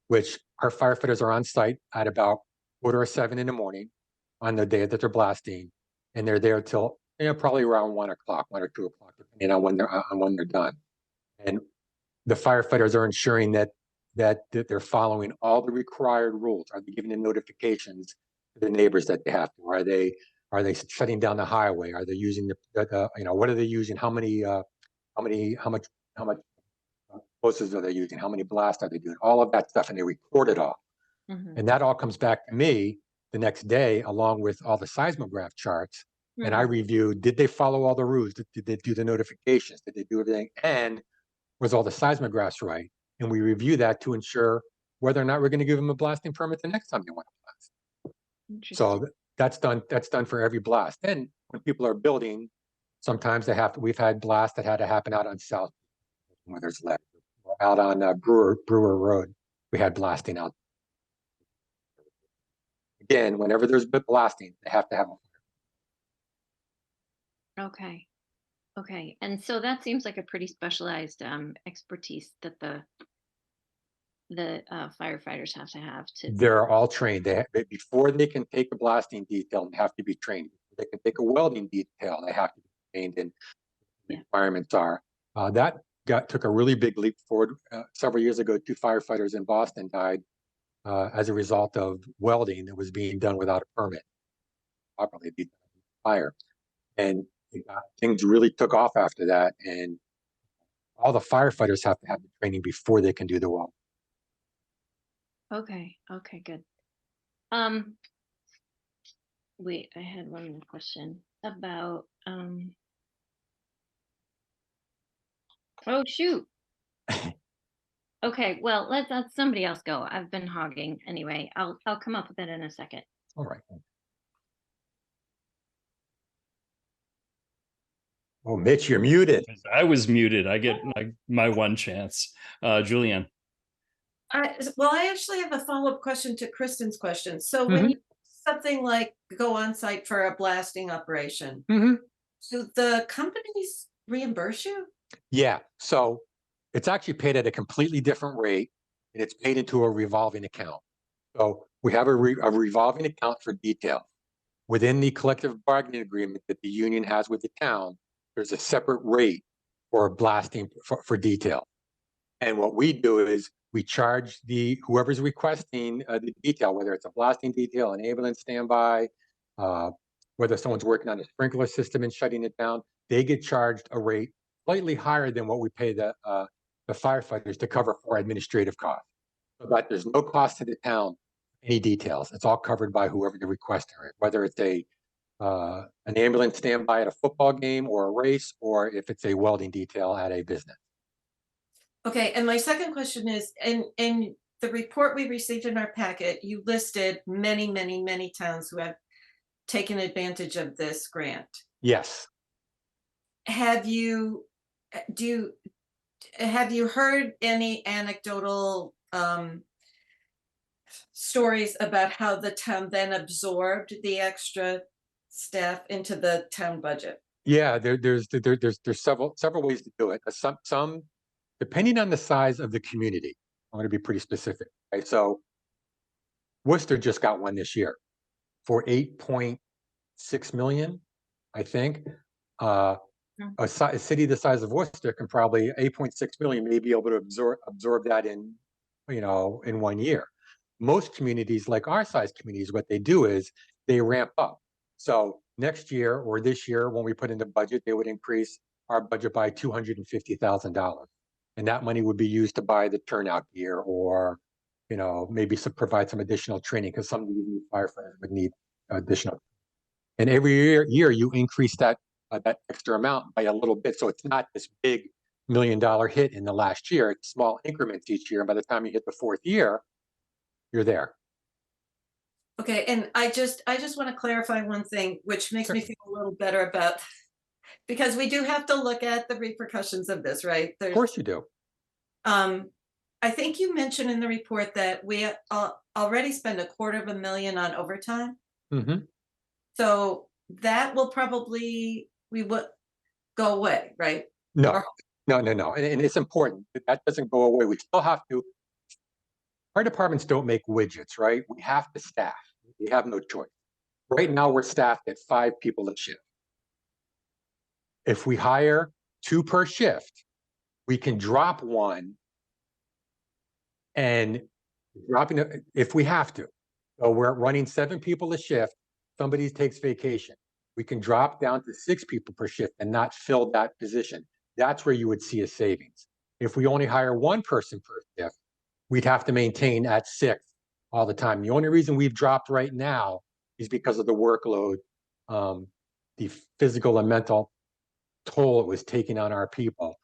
which our firefighters are on site at about 6:45 in the morning on the day that they're blasting, and they're there till probably around 1 o'clock, 1 or 2 o'clock, depending on when they're done. And the firefighters are ensuring that they're following all the required rules. Are they giving the notifications to the neighbors that they have to? Are they shutting down the highway? Are they using what are they using? How much explosives are they using? How many blasts are they doing? All of that stuff, and they record it all. Mhm. And that all comes back to me the next day, along with all the seismograph charts. And I Mhm. review, did they follow all the rules? Did they do the notifications? Did they do everything? And was all the seismographs right? And we review that to ensure whether or not we're going to give them a blasting permit the next time they want to blast. Interesting. So that's done for every blast. And when people are building, sometimes we've had blasts that had to happen out on South, where there's lead, out on Brewer Road. We had blasting out. Again, whenever there's blasting, they have to have. Okay. Okay. And so that seems like a pretty specialized expertise that the firefighters have to have to. They're all trained. Before they can take a blasting detail, they have to be trained. Before they can take a welding detail, they have to be trained in the Yeah. requirements are. That took a really big leap forward. Several years ago, 2 firefighters in Boston died as a result of welding that was being done without a permit, properly be fire. And things really took off after that. And all the firefighters have to have the training before they can do the weld. Okay. Okay. Good. Wait, I had one more question about oh shoot. Okay, well, let somebody else go. I've been hogging anyway. I'll come up with it in a second. All right. Oh, Mitch, you're muted. I was muted. I get my one chance. Julianne. Well, I actually have a follow-up question to Kristen's question. So when you something like go on site for a blasting operation, do the companies reimburse you? Yeah, so it's actually paid at a completely different rate, and it's paid into a revolving account. So we have a revolving account for detail. Within the collective bargaining agreement that the union has with the town, there's a separate rate for blasting for detail. And what we do is we charge whoever's requesting the detail, whether it's a blasting detail, an ambulance standby, whether someone's working on a sprinkler system and shutting it down, they get charged a rate slightly higher than what we pay the firefighters to cover for administrative costs. So that there's no cost to the town, any details. It's all covered by whoever the requester is, whether it's an ambulance standby at a football game or a race, or if it's a welding detail at a business. Okay, and my second question is, in the report we received in our packet, you listed many, many, many towns who have taken advantage of this grant. Yes. Have you heard any anecdotal stories about how the town then absorbed the extra staff into the town budget? Yeah, there's several ways to do it. Some depending on the size of the community. I'm going to be pretty specific. Okay? So Worcester just got one this year for 8.6 million, I think. A city the size of Worcester can probably 8.6 million may be able to absorb that in 1 year. Most communities, like our size communities, what they do is they ramp up. So next year or this year, when we put in the budget, they would increase our budget by $250,000, and that money would be used to buy the turnout gear, or maybe provide some additional training, because some of these new firefighters would need additional. And every year you increase that extra amount by a little bit, so it's not this big $1 million hit in the last year. It's small increments each year, and by the time you hit the 4th year, you're there. Okay, and I just want to clarify one thing, which makes me feel a little better about, because we do have to look at the repercussions of this, right? Of course you do. I think you mentioned in the report that we already spend $250,000 on overtime. So that will probably go away, right? No. And it's important that doesn't go away. We still have to. Our departments don't make widgets, right? We have to staff. We have no choice. Right now, we're staffed at 5 people a shift. If we hire 2 per shift, we can drop 1 and dropping it if we have to. So we're running 7 people a shift. Somebody takes vacation. We can drop down to 6 people per shift and not fill that position. That's where you would see a savings. If we only hire 1 person per shift, we'd have to maintain at 6 all the time. The only reason we've dropped right now is because of the workload, the physical and mental toll it was taking on our people.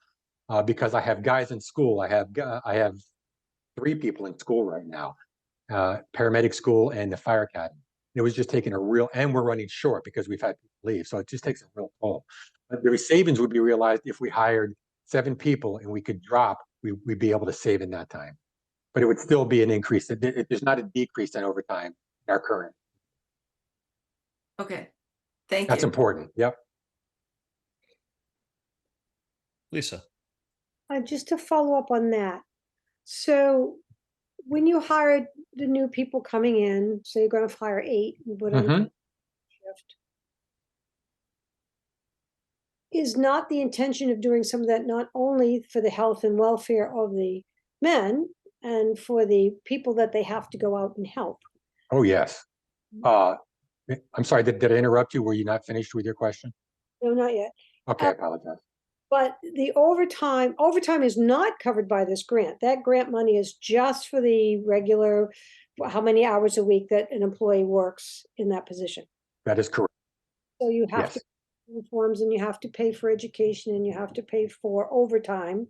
Because I have guys in school. I have 3 people in school right now, paramedic school and the fire academy. It was just taking and we're running short because we've had people leave. So it just takes a real toll. But the savings would be realized if we hired 7 people and we could drop, we'd be able to save in that time. But it would still be an increase. There's not a decrease in overtime in our current. Okay, thank you. That's important. Yep. Lisa. Just to follow up on that. So when you hired the new people coming in, so you're going to hire 8, you put on Mhm. shift. Is not the intention of doing some of that not only for the health and welfare of the men and for the people that they have to go out and help? Oh, yes. Uh, I'm sorry, did I interrupt you? Were you not finished with your question? No, not yet. Okay, I apologize. But the overtime is not covered by this grant. That grant money is just for the regular, how many hours a week that an employee works in that position. That is correct. So you have to Yes, uniforms and you have to pay for education and you have to pay for overtime.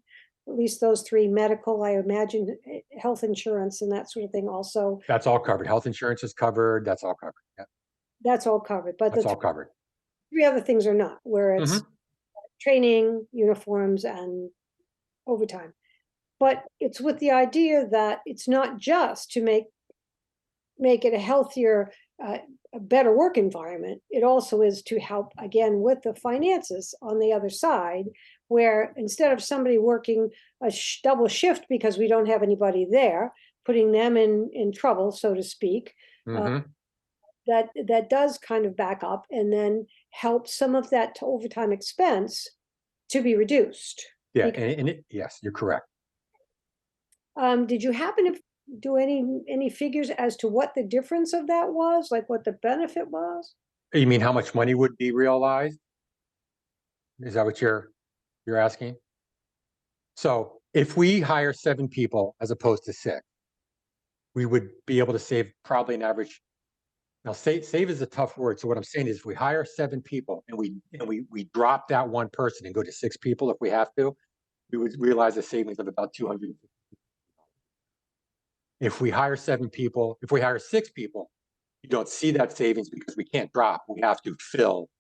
At least those 3, medical, I imagine, health insurance and that sort of thing also. that's all covered. Health insurance is covered. That's all covered. Yeah, That's all covered. But that's the all covered. 3 other things are not, where it's Mhm. training, uniforms, and overtime. But it's with the idea that it's not just to make it a healthier, a better work environment. It also is to help again with the finances on the other side, where instead of somebody working a double shift because we don't have anybody there, putting them in trouble, so to speak, Mhm. that does kind of back up and then help some of that to overtime expense to be reduced. Yeah, Because, yes, you're correct. did you happen to do any figures as to what the difference of that was, like what the benefit was? You mean how much money would be realized? Is that what you're asking? So if we hire 7 people as opposed to 6, we would be able to save probably an average. Now, save is a tough word. So what I'm saying is, if we hire 7 people and we drop that one person and go to 6 people, if we have to, we would realize a savings of about 200. If we hire 7 people, if we hire 6 people, you don't see that savings because we can't drop. We have to fill.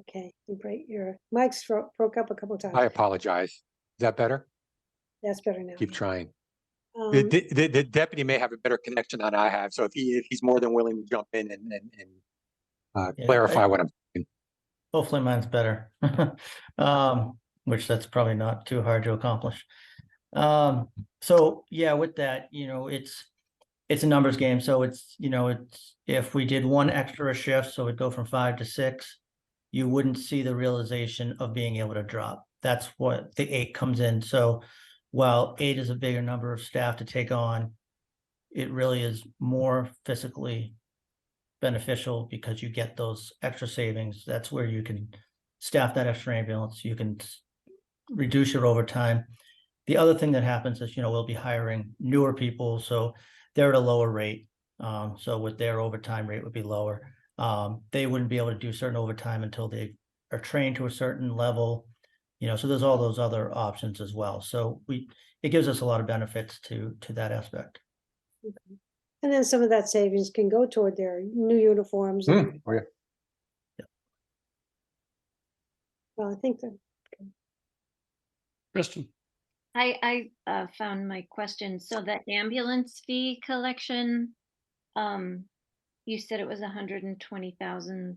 Okay, your mic's broke up a couple of I times. apologize. Is that better? That's better now. Keep Yeah. trying. The deputy may have a better connection than I have, so if he's more than willing to jump in and Yeah, clarify what I'm saying. hopefully mine's better. Which that's probably not too hard to accomplish. So yeah, with that, it's a numbers game. So it's if we did one extra shift, so it'd go from 5 to 6, you wouldn't see the realization of being able to drop. That's what the 8 comes in. So while 8 is a bigger number of staff to take on, it really is more physically beneficial because you get those extra savings. That's where you can staff that extra ambulance. You can reduce your overtime. The other thing that happens is, we'll be hiring newer people, so they're at a lower rate. So with their overtime rate would be lower. They wouldn't be able to do certain overtime until they are trained to a certain level. So there's all those other options as well. So it gives us a lot of benefits to that aspect. Okay. And then some of that savings can go toward their new uniforms. And, Oh, yeah. well, I think that. Kristen. I found my question. So the ambulance fee collection, you said it was $120,000.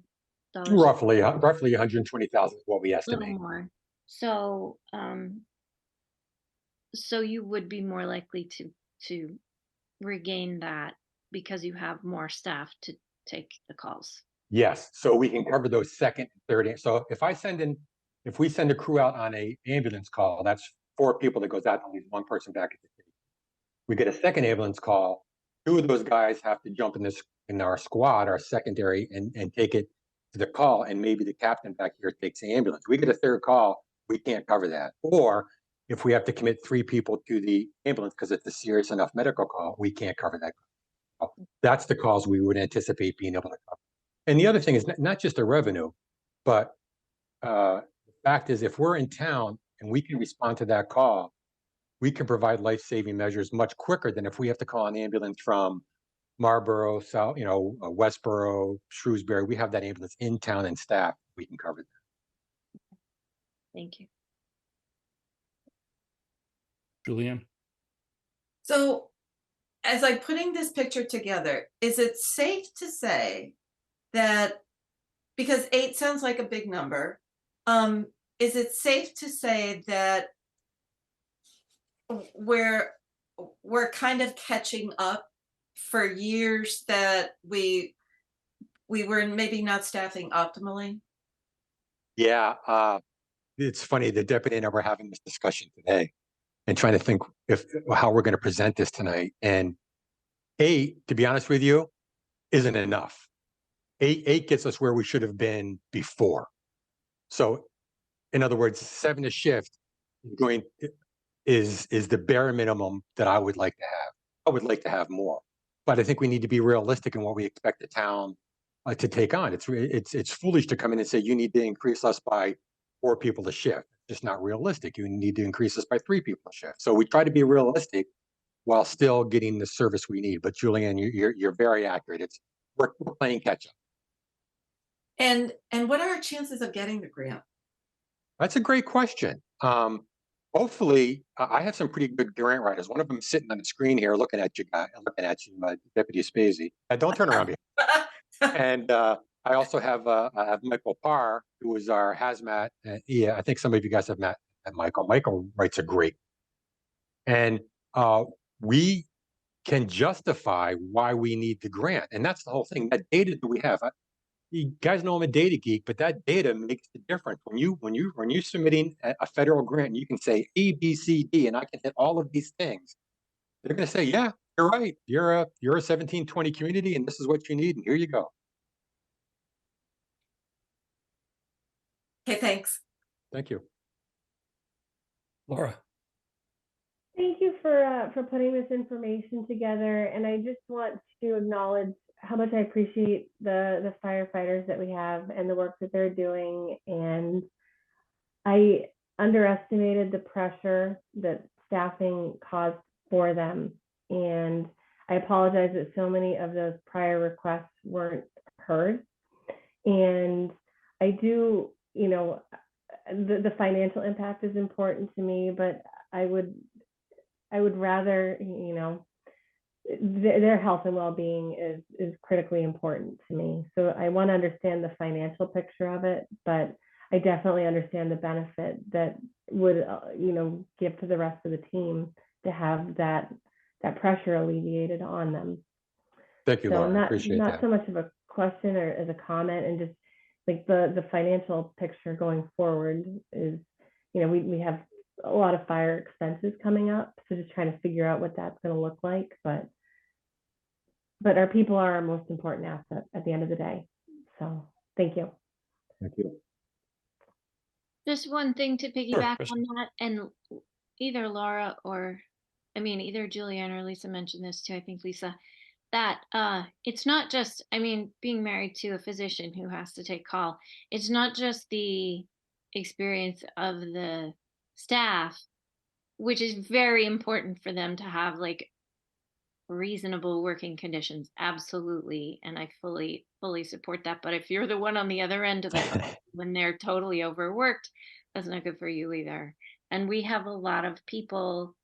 Roughly 120,000 is what we A little estimate. more. So, so you would be more likely to regain that because you have more staff to take the calls. Yes, so we can cover those second and third. So if we send a crew out on a ambulance call, that's 4 people that goes out and leaves 1 person back at the station. We get a second ambulance call, 2 of those guys have to jump in our squad, our secondary, and take it to the call, and maybe the captain back here takes the ambulance. We get a third call, we can't cover that. Or if we have to commit 3 people to the ambulance because it's a serious enough medical call, we can't cover that. That's the calls we would anticipate being able to cover. And the other thing is not just the revenue, but the fact is, if we're in town and we can respond to that call, we can provide life-saving measures much quicker than if we have to call an ambulance from Marlborough, South, Westboro, Shrewsbury. We have that ambulance in town and staff. We can cover that. Thank you. Julianne. So as I'm putting this picture together, is it safe to say that, because 8 sounds like a big number, is it safe to say that we're kind of catching up for years that we were maybe not staffing optimally? Yeah, it's funny, the deputy and I were having this discussion today and trying to think how we're going to present this tonight. And 8, to be honest with you, isn't enough. Eight gets us where we should have been before. So in other words, 7 a shift is the bare minimum that I would like to have. I would like to have more, but I think we need to be realistic in what we expect the town to take on. It's foolish to come in and say you need to increase us by 4 people a shift. It's just not realistic. You need to increase us by 3 people a shift. So we try to be realistic while still getting the service we need. But Julianne, you're very accurate. We're playing catch up. And what are our chances of getting the grant? That's a great question. Hopefully, I have some pretty good grant writers. One of them sitting on the screen here, looking at you, Deputy Spazey. Don't turn around. And I also have Michael Parr, who is our hazmat. Yeah, I think some of you guys have met Michael. Michael writes a great, and we can justify why we need the grant, and that's the whole thing. That data that we have. You guys know I'm a data geek, but that data makes the difference. When you're submitting a federal grant, you can say A, B, C, D, and I can hit all of these things. They're going to say, "Yeah, you're right. You're a 1720 community, and this is what you need, and here you go." Okay, thanks. Thank you, Laura. Thank you for putting this information together, and I just want to acknowledge how much I appreciate the firefighters that we have and the work that they're doing. And I underestimated the pressure that staffing caused for them, and I apologize that so many of those prior requests weren't heard. And I do, the financial impact is important to me, but I would rather, their health and well-being is critically important to me. So I want to understand the financial picture of it, but I definitely understand the benefit that would, give to the rest of the team to have that pressure alleviated on them. thank you, So Laura. I appreciate not that. so much of a question or as a comment, and just like the financial picture going forward is, we have a lot of fire expenses coming up, so just trying to figure out what that's going to look like. But our people are our most important asset at the end of the day. So thank you. Thank you. Just one thing to piggyback Kristen. on that, and either Laura or, either Julianne or Lisa mentioned this too. I think Lisa, that it's not just, being married to a physician who has to take call. It's not just the experience of the staff, which is very important for them to have like reasonable working conditions. Absolutely. And I fully support that. But if you're the one on the other end of it, when they're totally overworked, that's not good for you either. And we have a lot of people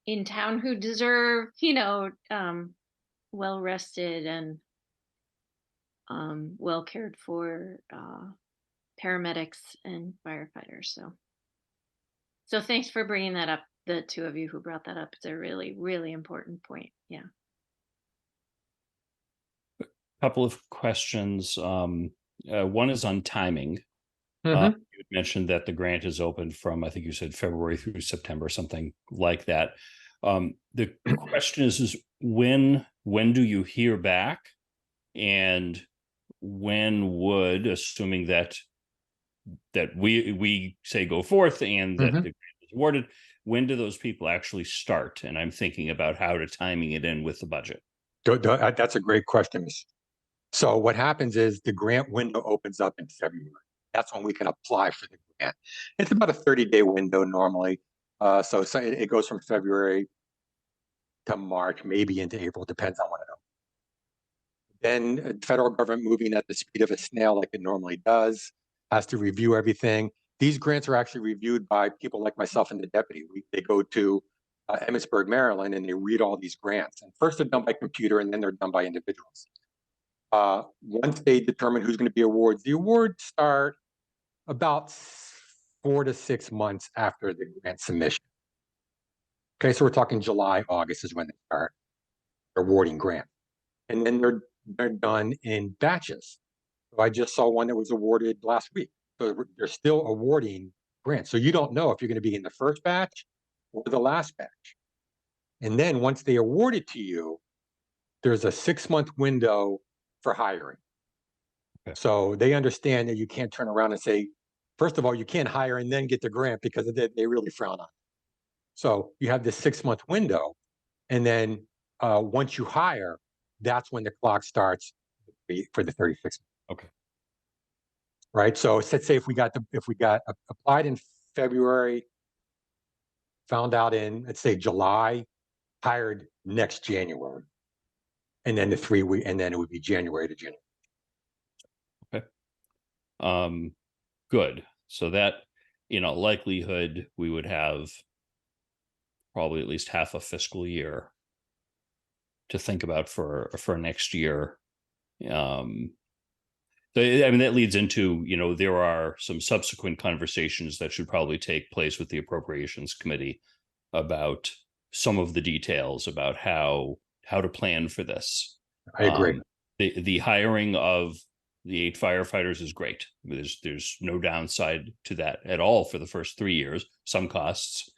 in town who deserve, well rested and well cared for paramedics and firefighters. So thanks for bringing that up, the two of you who brought that up. It's a really, really important point. Yeah. Couple of questions. One is on timing. Mhm. You mentioned that the grant is open from, I think you said February through September, something like that. The question is when do you hear back, and when would, assuming that we say go forth and that the grant is awarded, when do those people actually start? And I'm thinking about how to timing it in with the budget. That's a great question. So what happens is the grant window opens up in February. That's when we can apply for the grant. It's about a 30-day window normally. So it goes from February to March, maybe into April, depends on when it opens. Then federal government, moving at the speed of a snail like it normally does, has to review everything. These grants are actually reviewed by people like myself and the deputy. They go to Emmitsburg, Maryland, and they read all these grants. And first they're done by computer, and then they're done by individuals. Once they determine who's going to be awarded, the awards start about 4 to 6 months after the grant submission. Okay, so we're talking July, August is when they start awarding grant. And then they're done in batches. So I just saw one that was awarded last week. So they're still awarding grants. So you don't know if you're going to be in the first batch or the last batch. And then once they award it to you, there's a 6-month window for hiring. Okay. So they understand that you can't turn around and say, first of all, you can't hire and then get the grant because they really frown on it. So you have this 6-month window. And then once you hire, that's when the clock starts for the 36 months. Okay. Right. So let's say if we got applied in February, found out in, let's say, July, hired next January, and then and then it would be January to January. Good. So that, likelihood, we would have probably at least half a fiscal year to think about for next year. So, I mean, that leads into, there are some subsequent conversations that should probably take place with the Appropriations Committee about some of the details about how to plan for this. I agree. The hiring of the 8 firefighters is great. There's no downside to that at all for the first 3 years. Some costs.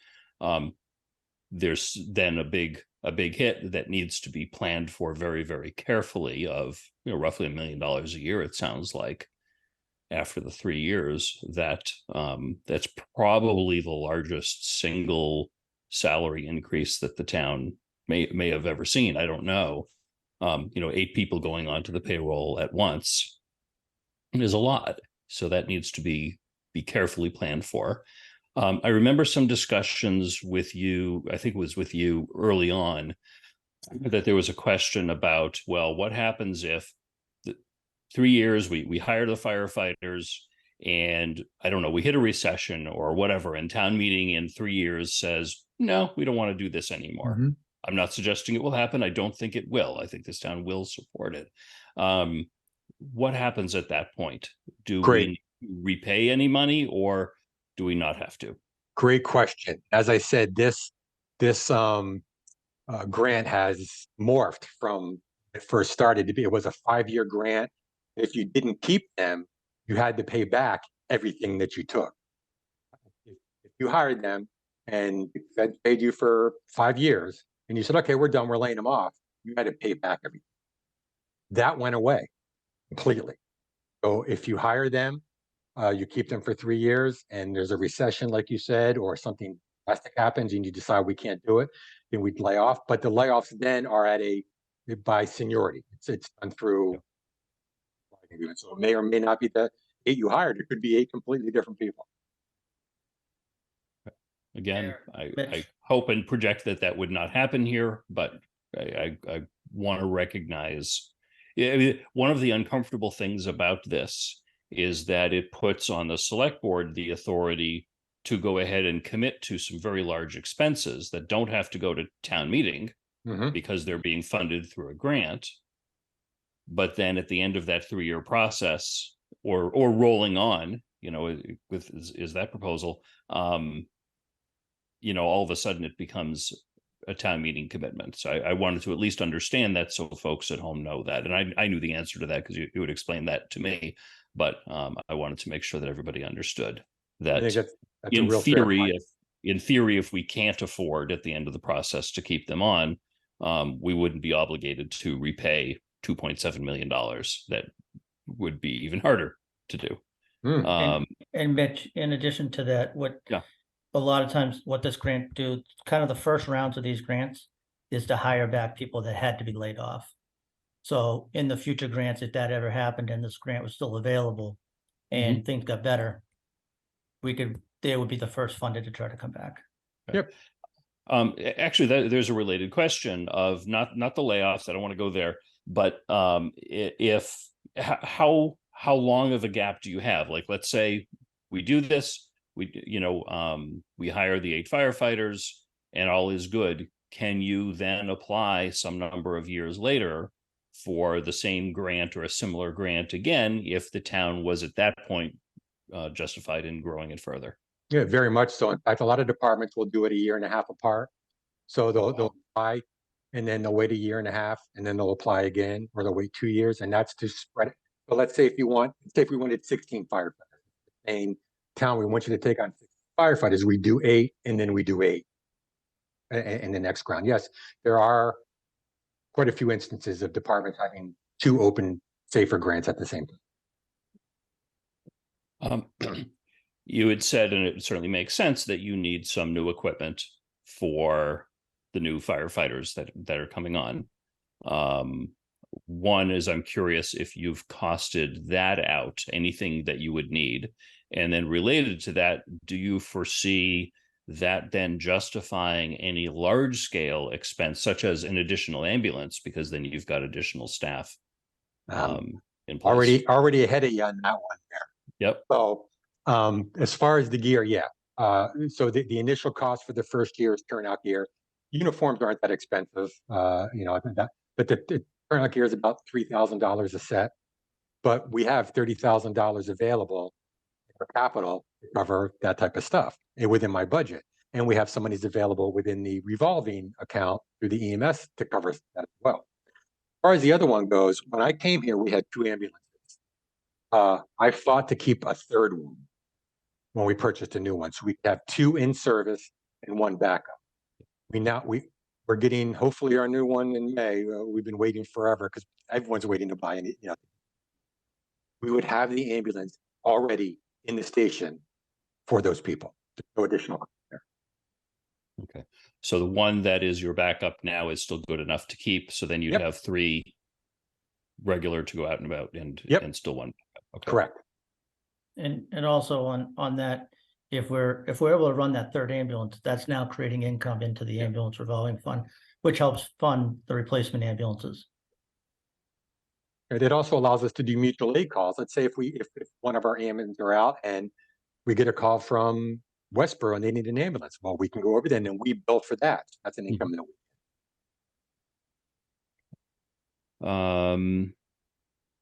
There's then a big hit that needs to be planned for very, very carefully of, roughly $1 million a year, it sounds like, after the 3 years. That's probably the largest single salary increase that the town may have ever seen. I don't know. 8 people going onto the payroll at once is a lot. So that needs to be carefully planned for. I remember some discussions with you, I think it was with you early on, that there was a question about, well, what happens if 3 years we hire the firefighters and, I don't know, we hit a recession or whatever, and town meeting in 3 years says, no, we don't want to do this anymore. Mhm. I'm not suggesting it will happen. I don't think it will. I think this town will support it. What happens at that point? Do Great. we repay any money, or do we not have to? Great question. As I said, this grant has morphed from it first started to be. It was a 5-year grant. If you didn't keep them, you had to pay back everything that you took. If you hired them and that paid you for 5 years, and you said, okay, we're done, we're laying them off, you had to pay back everything. That went away completely. So if you hire them, you keep them for 3 years, and there's a recession, like you said, or something drastic happens, and you decide we can't do it, then we'd lay off. But the layoffs then are by seniority. It's done through. So it may or may not be the 8 you hired. It could be 8 completely different people. Again, Mitch. I hope and project that would not happen here, but I want to recognize, I mean, one of the uncomfortable things about this is that it puts on the select board the authority to go ahead and commit to some very large expenses that don't have to go to town meeting because they're being funded through a grant. But then at the end of that 3-year process, or rolling on, with is that proposal, all of a sudden it becomes a town meeting commitment. So I wanted to at least understand that, so folks at home know that. And I knew the answer to that because you would explain that to me. But I wanted to make sure that everybody understood that. I think that's in a real fair theory, point. in theory, if we can't afford at the end of the process to keep them on, we wouldn't be obligated to repay $2.7 million. That would be even harder to do. And Mitch, in addition to that, a lot of times what this grant do, kind of the first rounds of these grants is to hire back people that had to be laid off. So in the future grants, if that ever happened and this grant was still available and things got better, they would be the first funded to try to come back. Yep. Actually, there's a related question of not the layoffs. I don't want to go there, but how long of a gap do you have? Like, let's say we do this, we hire the 8 firefighters and all is good. Can you then apply some number of years later for the same grant or a similar grant again, if the town was at that point justified in growing it further. Yeah, very much so. In fact, a lot of departments will do it a year and a half apart. So they'll apply, and then they'll wait a year and a half, and then they'll apply again, or they'll wait 2 years, and that's to spread it. But let's say if we wanted 16 firefighters, saying, town, we want you to take on 16 firefighters, we do 8, and then we do 8 in the next round. Yes, there are quite a few instances of departments having 2 open safer grants at the same time. You had said, and it certainly makes sense, that you need some new equipment for the new firefighters that are coming on. One is, I'm curious if you've costed that out, anything that you would need. And then related to that, do you foresee that then justifying any large scale expense, such as an additional ambulance, because then you've got additional staff in place? Already ahead of you on that one there. Yep. So as far as the gear, yeah. So the initial cost for the first year is turnout gear. Uniforms aren't that expensive, you know, but the turnout gear is about $3,000 a set. But we have $30,000 available for capital to cover that type of stuff within my budget. And we have some monies available within the revolving account through the EMS to cover that as well. As far as the other one goes, when I came here, we had 2 ambulances. I fought to keep a third one when we purchased a new one. So we have 2 in service and 1 backup. We're getting hopefully our new one in May. We've been waiting forever because everyone's waiting to buy it. You know, we would have the ambulance already in the station for those people. No additional cost there. Okay. So the one that is your backup now is still good enough to keep. So then you'd Yep. have 3 regular to go out and about, and still 1 backup. Okay. Correct. And also on that, if we're able to run that third ambulance, that's now creating income into the ambulance revolving fund, which helps fund the replacement ambulances. And it also allows us to do mutual aid calls. Let's say if one of our ambulances are out and we get a call from Westboro and they need an ambulance, well, we can go over there and then we bill for that. That's an income that we.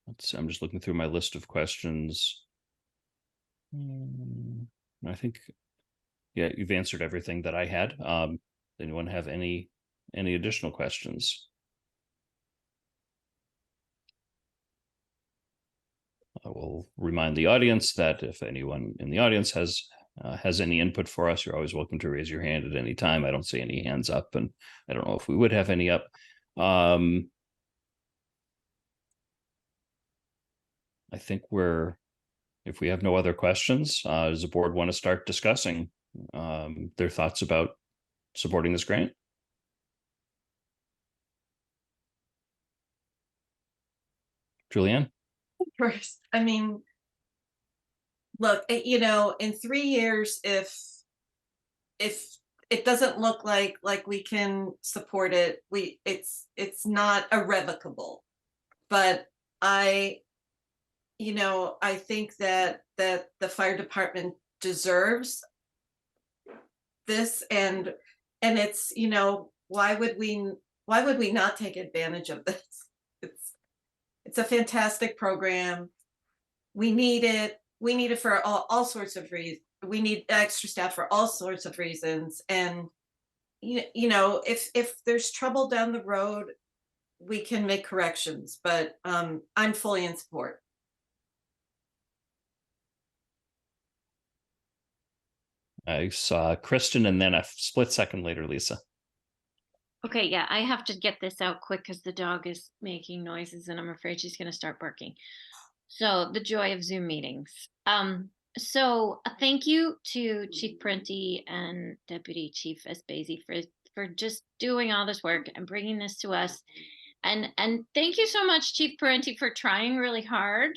Let's see, I'm just looking through my list of questions. I think, yeah, you've answered everything that I had. Anyone have any additional questions? I will remind the audience that if anyone in the audience has any input for us, you're always welcome to raise your hand at any time. I don't see any hands up, and I don't know if we would have any up. I think if we have no other questions, does the board want to start discussing their thoughts about supporting this grant? Julianne? First, I mean, look, you know, in 3 years, if it doesn't look like we can support it, it's not irrevocable. But I think that the fire department deserves this, and it's, you know, why would we not take advantage of this? It's a fantastic program. We need it. We need it for all sorts of reasons. We need extra staff for all sorts of reasons. And you know, if there's trouble down the road, we can make corrections. But I'm fully in support. I saw Kristen and then a split second later, Lisa. Okay, yeah, I have to get this out quick because the dog is making noises and I'm afraid she's going to start barking. So the joy of Zoom meetings. So thank you to Chief Parenti and Deputy Chief Asbazi for just doing all this work and bringing this to us. And thank you so much, Chief Parenti, for trying really hard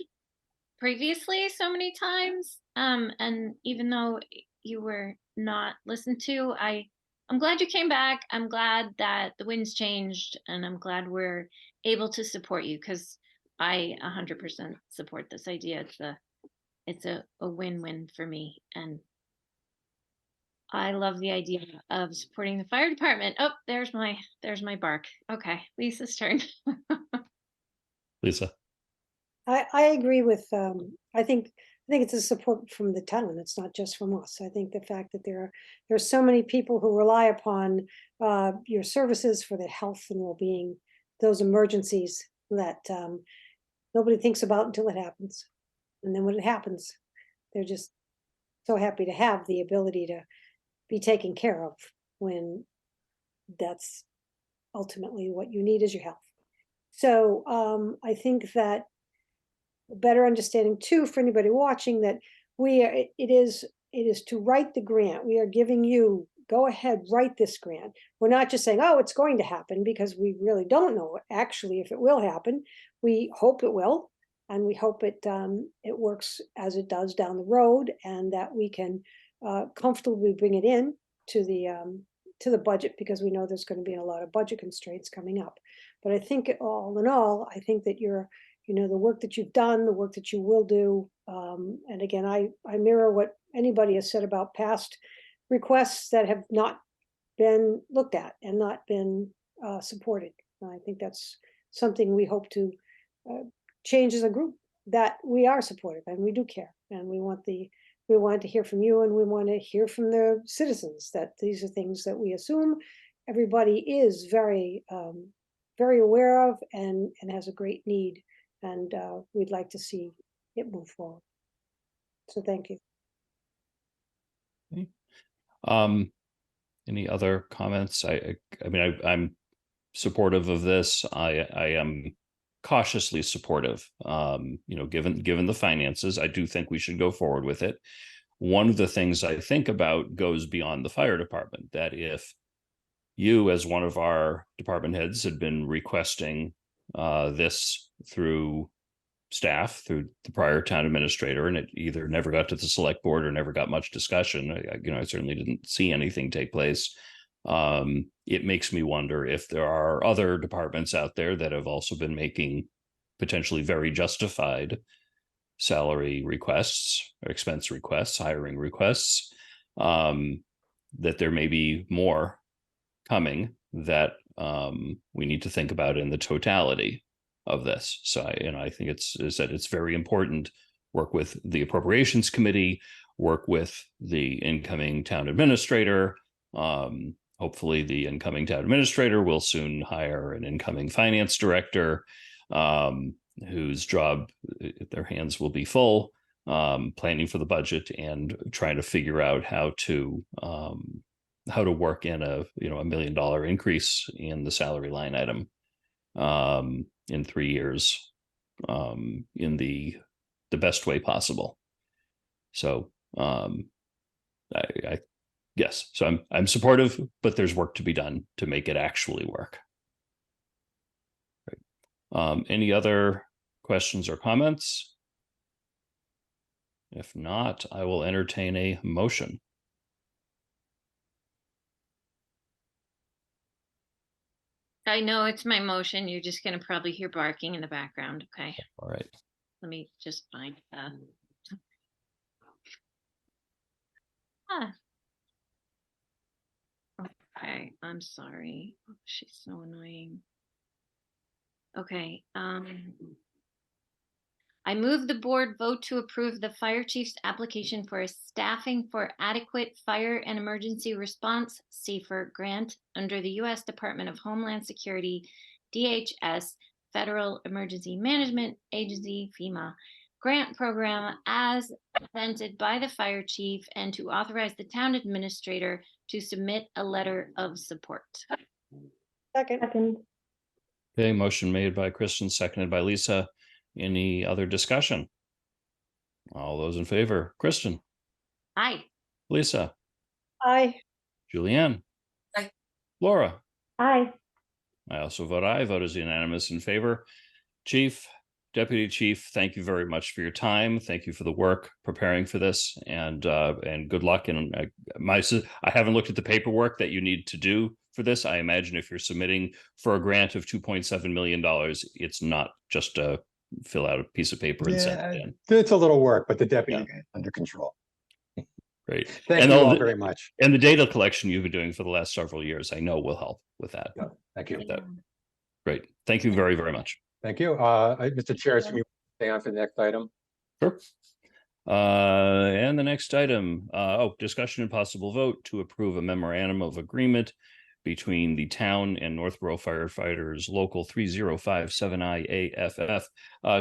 previously so many times. And even though you were not listened to, I'm glad you came back. I'm glad that the wind's changed, and I'm glad we're able to support you, because I 100% support this idea. It's a win-win for me, and I love the idea of supporting the fire department. Oh, there's my bark. Okay, Lisa's turn. Lisa. I agree with, I think I think it's a support from the town. It's not just from us. I think the fact that there's so many people who rely upon your services for their health and well-being, those emergencies that nobody thinks about until it happens. And then when it happens, they're just so happy to have the ability to be taken care of when that's ultimately what you need is your health. So I think that a better understanding too for anybody watching that it is to write the grant. We are giving you, go ahead, write this grant. We're not just saying, oh, it's going to happen, because we really don't know actually if it will happen. We hope it will, and we hope it works as it does down the road, and that we can comfortably bring it in to the budget, because we know there's going to be a lot of budget constraints coming up. But I think all in all, I think that the work that you've done, the work that you will do. And again, I mirror what anybody has said about past requests that have not been looked at and not been supported. I think that's something we hope to change as a group, that we are supportive and we do care, and we want to hear from you, and we want to hear from the citizens that these are things that we assume everybody is very aware of and has a great need. And we'd like to see it move forward. So thank you. Okay. Any other comments? I mean, I'm supportive of this. I am cautiously supportive. Given the finances, I do think we should go forward with it. One of the things I think about goes beyond the fire department, that if you, as one of our department heads, had been requesting this through staff, through the prior town administrator, and it either never got to the select board or never got much discussion, I certainly didn't see anything take place. It makes me wonder if there are other departments out there that have also been making potentially very justified salary requests or expense requests, hiring requests, that there may be more coming that we need to think about in the totality of this. So I think it's very important. Work with the appropriations committee, work with the incoming town administrator. Hopefully the incoming town administrator will soon hire an incoming finance director, whose job, their hands will be full, planning for the budget and trying to figure out how to work in a $1 million increase in the salary line item in 3 years, in the best way possible. So yes, so I'm supportive, but there's work to be done to make it actually work. Right. Any other questions or comments? If not, I will entertain a motion. I know it's my motion. You're just going to probably hear barking in the background. Okay. All right. Let me just find Okay, I'm sorry. Oh, she's so annoying. Okay. I move the board vote to approve the fire chief's application for a staffing for adequate fire and emergency response SAFER grant under the U.S. Department of Homeland Security, DHS, Federal Emergency Management Agency, FEMA, grant program as presented by the fire chief, and to authorize the town administrator to submit a letter of support. Second. Okay, motion made by Kristen, seconded by Lisa. Any other discussion? All those in favor? Kristen? Aye. Lisa? Aye. Julianne? Aye. Laura? Aye. I also vote aye. Vote is unanimous in favor. Chief, Deputy Chief, thank you very much for your time. Thank you for the work preparing for this, and good luck. And I haven't looked at the paperwork that you need to do for this. I imagine if you're submitting for a grant of $2.7 million, it's not just a fill out a piece of paper and send it in. It's a little work, but the deputy got it under control. Great. Thank you all very much. And the data collection you've been doing for the last several years, I know will help with that. Yeah, thank you. Great. Thank you very, very much. Thank you. Mr. Chair, so you stay on for the next item? Sure. And the next item, discussion and possible vote to approve a memorandum of agreement between the town and Northborough firefighters local 3057 IAFF.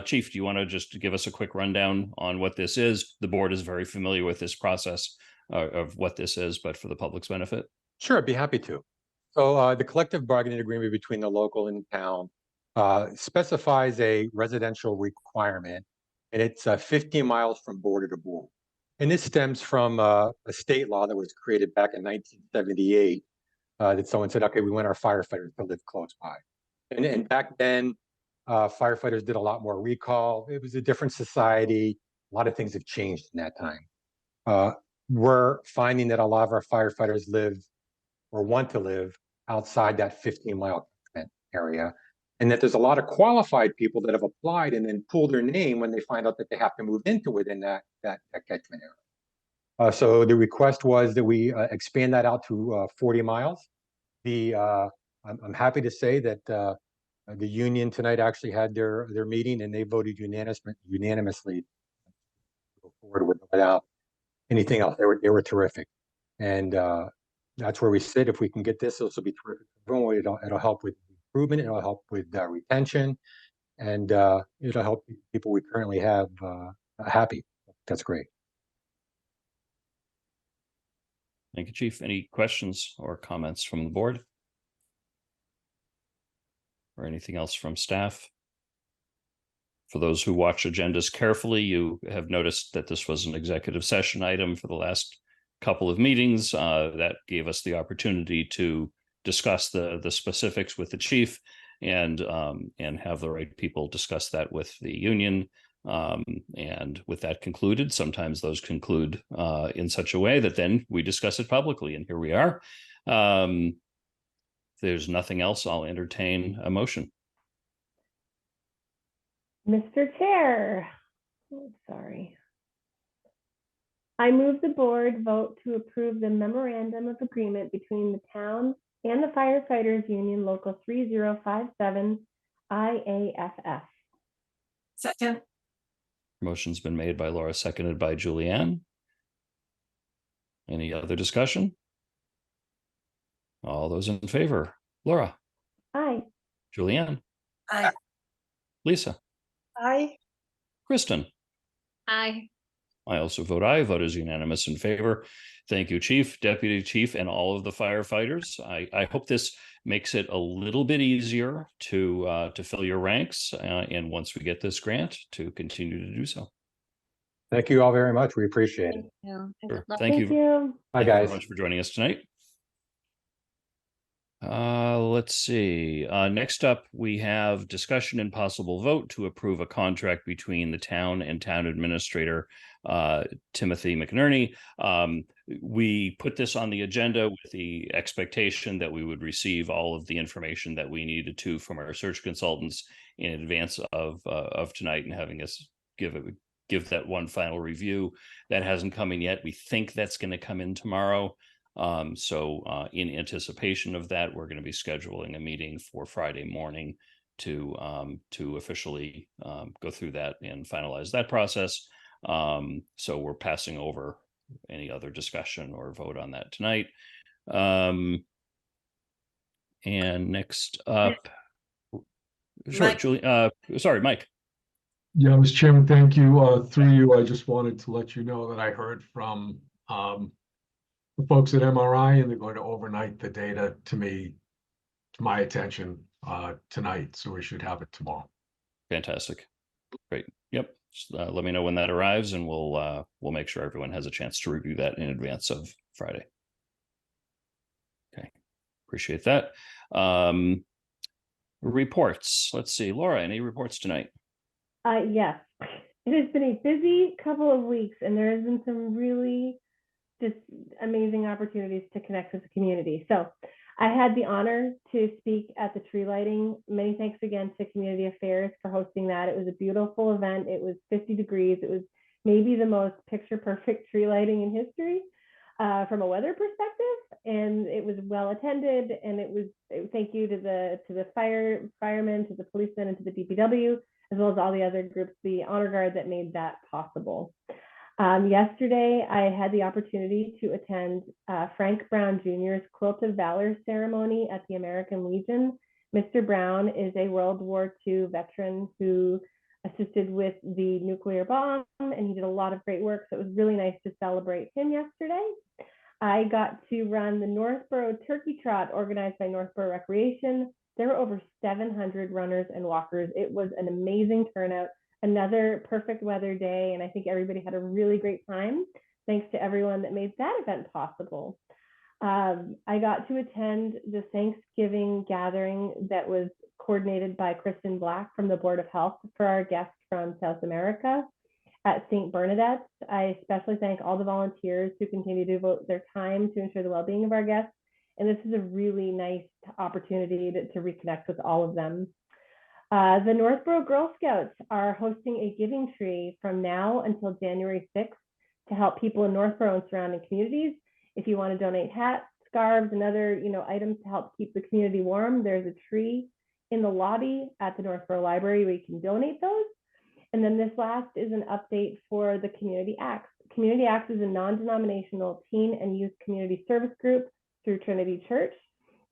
Chief, do you want to just give us a quick rundown on what this is? The board is very familiar with this process of what this is, but for the public's benefit. Sure, I'd be happy to. So the collective bargaining agreement between the local and town specifies a residential requirement, and it's 15 miles from border to border. And this stems from a state law that was created back in 1978 that someone said, okay, we want our firefighters to live close by. And back then, firefighters did a lot more recall. It was a different society. A lot of things have changed in that time. We're finding that a lot of our firefighters live or want to live outside that 15-mile area, and that there's a lot of qualified people that have applied and then pull their name when they find out that they have to move into within that catchment area. So the request was that we expand that out to 40 miles. I'm happy to say that the union tonight actually had their meeting, and they voted unanimously to go forward without anything else. They were terrific, and that's where we sit. If we can get this will be terrific. It'll help with improvement. It'll help with retention, and it'll help people we currently have happy. That's great. Thank you, Chief. Any questions or comments from the board? Or anything else from staff? For those who watch agendas carefully, you have noticed that this was an executive session item for the last couple of meetings. That gave us the opportunity to discuss the specifics with the chief and have the right people discuss that with the union. And with that concluded, sometimes those conclude in such a way that then we discuss it publicly, and here we are. If there's nothing else, I'll entertain a motion. Mr. Chair, sorry. I move the board vote to approve the memorandum of agreement between the town and the firefighters union local 3057 IAFF. Second. Motion's been made by Laura, seconded by Julianne. Any other discussion? All those in favor? Laura? Aye. Julianne? Aye. Lisa? Aye. Kristen? Aye. I also vote aye. Vote is unanimous in favor. Thank you, Chief, Deputy Chief, and all of the firefighters. I hope this makes it a little bit easier to fill your ranks, and once we get this grant, to continue to do so. Thank you all very much. We appreciate it. Sure. Thank Thank you. you. Bye, Thank you very guys. much for joining us tonight. Let's see. Next up, we have discussion and possible vote to approve a contract between the town and town administrator, Timothy McNerney. We put this on the agenda with the expectation that we would receive all of the information that we needed to from our search consultants in advance of tonight, and having us give that one final review. That hasn't come in yet. We think that's going to come in tomorrow. So in anticipation of that, we're going to be scheduling a meeting for Friday morning to officially go through that and finalize that process. So we're passing over any other discussion or vote on that tonight. And next up, sure, Mike. Julie, sorry, Mike. Yeah, Mr. Chairman, thank you. Through you, I just wanted to let you know that I heard from the folks at MRI, and they're going to overnight the data to my attention tonight. So we should have it tomorrow. Fantastic. Great. Yep. Just, let me know when that arrives, and we'll make sure everyone has a chance to review that in advance of Friday. Okay. Appreciate that. Reports. Let's see. Laura, any reports tonight? Yes. It has been a busy couple of weeks, and there has been some really just amazing opportunities to connect with the community. So I had the honor to speak at the tree lighting. Many thanks again to Community Affairs for hosting that. It was a beautiful event. It was 50 degrees. It was maybe the most picture perfect tree lighting in history from a weather perspective. And it was well attended. And thank you to the firemen, to the policemen, and to the DPW, as well as all the other groups, the honor guard that made that possible. Yesterday, I had the opportunity to attend Frank Brown Jr.'s Quilt of Valor ceremony at the American Legion. Mr. Brown is a World War II veteran who assisted with the nuclear bomb, and he did a lot of great work. So it was really nice to celebrate him yesterday. I got to run the Northborough Turkey Trot organized by Northborough Recreation. There were over 700 runners and walkers. It was an amazing turnout, another perfect weather day, and I think everybody had a really great time. Thanks to everyone that made that event possible. I got to attend the Thanksgiving gathering that was coordinated by Kristen Black from the Board of Health for our guests from South America at St. Bernadette's. I especially thank all the volunteers who continue to devote their time to ensure the well-being of our guests. And this is a really nice opportunity to reconnect with all of them. The Northborough Girl Scouts are hosting a giving tree from now until January 6th to help people in Northborough and surrounding communities. If you want to donate hats, scarves, and other items to help keep the community warm, there's a tree in the lobby at the Northborough Library where you can donate those. And then this last is an update for the Community Acts. Community Acts is a non-denominational teen and youth community service group through Trinity Church.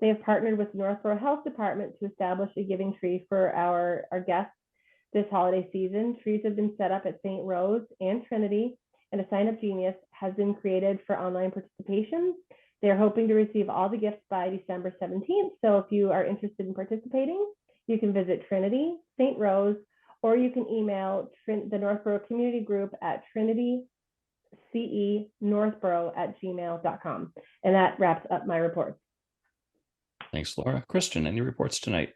They have partnered with the Northborough Health Department to establish a giving tree for our guests this holiday season. Trees have been set up at St. Rose and Trinity, and a sign-up genius has been created for online participation. They're hoping to receive all the gifts by December 17th. So if you are interested in participating, you can visit Trinity, St. Rose, or you can email the Northborough Community Group at trinitycenorthborough@gmail.com. And that wraps up my report. Thanks, Laura. Kristen, any reports tonight?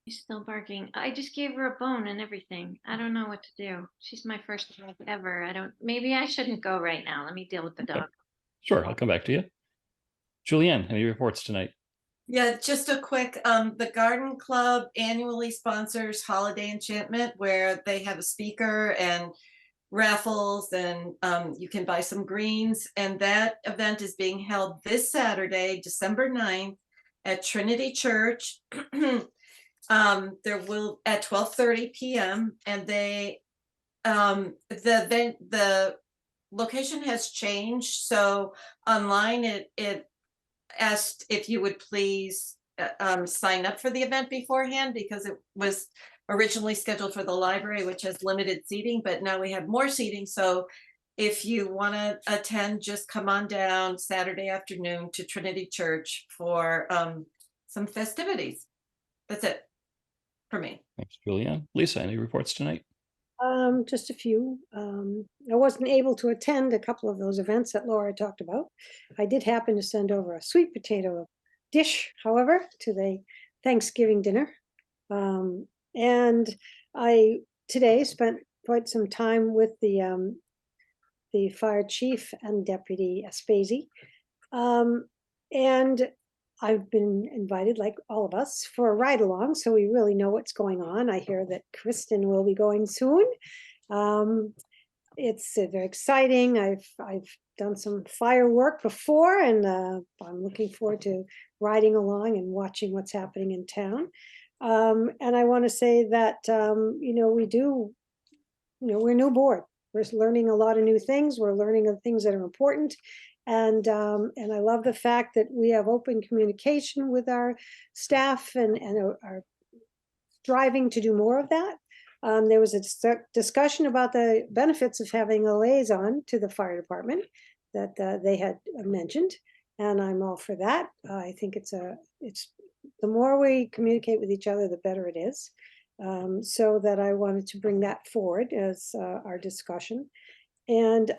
She's still barking. I just gave her a bone and everything. I don't know what to do. She's my first dog ever. Maybe I shouldn't go right now. Let me deal with the dog. Sure, I'll come back to you. Julianne, any reports tonight? Yeah, just a quick, the Garden Club annually sponsors Holiday Enchantment, where they have a speaker and raffles, and you can buy some greens. And that event is being held this Saturday, December 9th at Trinity Church. There will at 12:30 p.m. and the location has changed. So online it asked if you would please sign up for the event beforehand, because it was originally scheduled for the library, which has limited seating, but now we have more seating. So if you want to attend, just come on down Saturday afternoon to Trinity Church for some festivities. That's it for me. Thanks, Julianne. Lisa, any reports tonight? Just a few. I wasn't able to attend a couple of those events that Laura talked about. I did happen to send over a sweet potato dish, however, to the Thanksgiving dinner. And I today spent quite some time with the fire chief and Deputy Aspesi. And I've been invited, like all of us, for a ride along, so we really know what's going on. I hear that Kristen will be going soon. It's very exciting. I've done some firework before, and I'm looking forward to riding along and watching what's happening in town. And I want to say that we do, we're a new board. We're learning a lot of new things. We're learning of things that are important. And I love the fact that we have open communication with our staff and are striving to do more of that. There was a discussion about the benefits of having a liaison to the fire department that they had mentioned, and I'm all for that. I think it's the more we communicate with each other, the better it is. So that I wanted to bring that forward as our discussion. And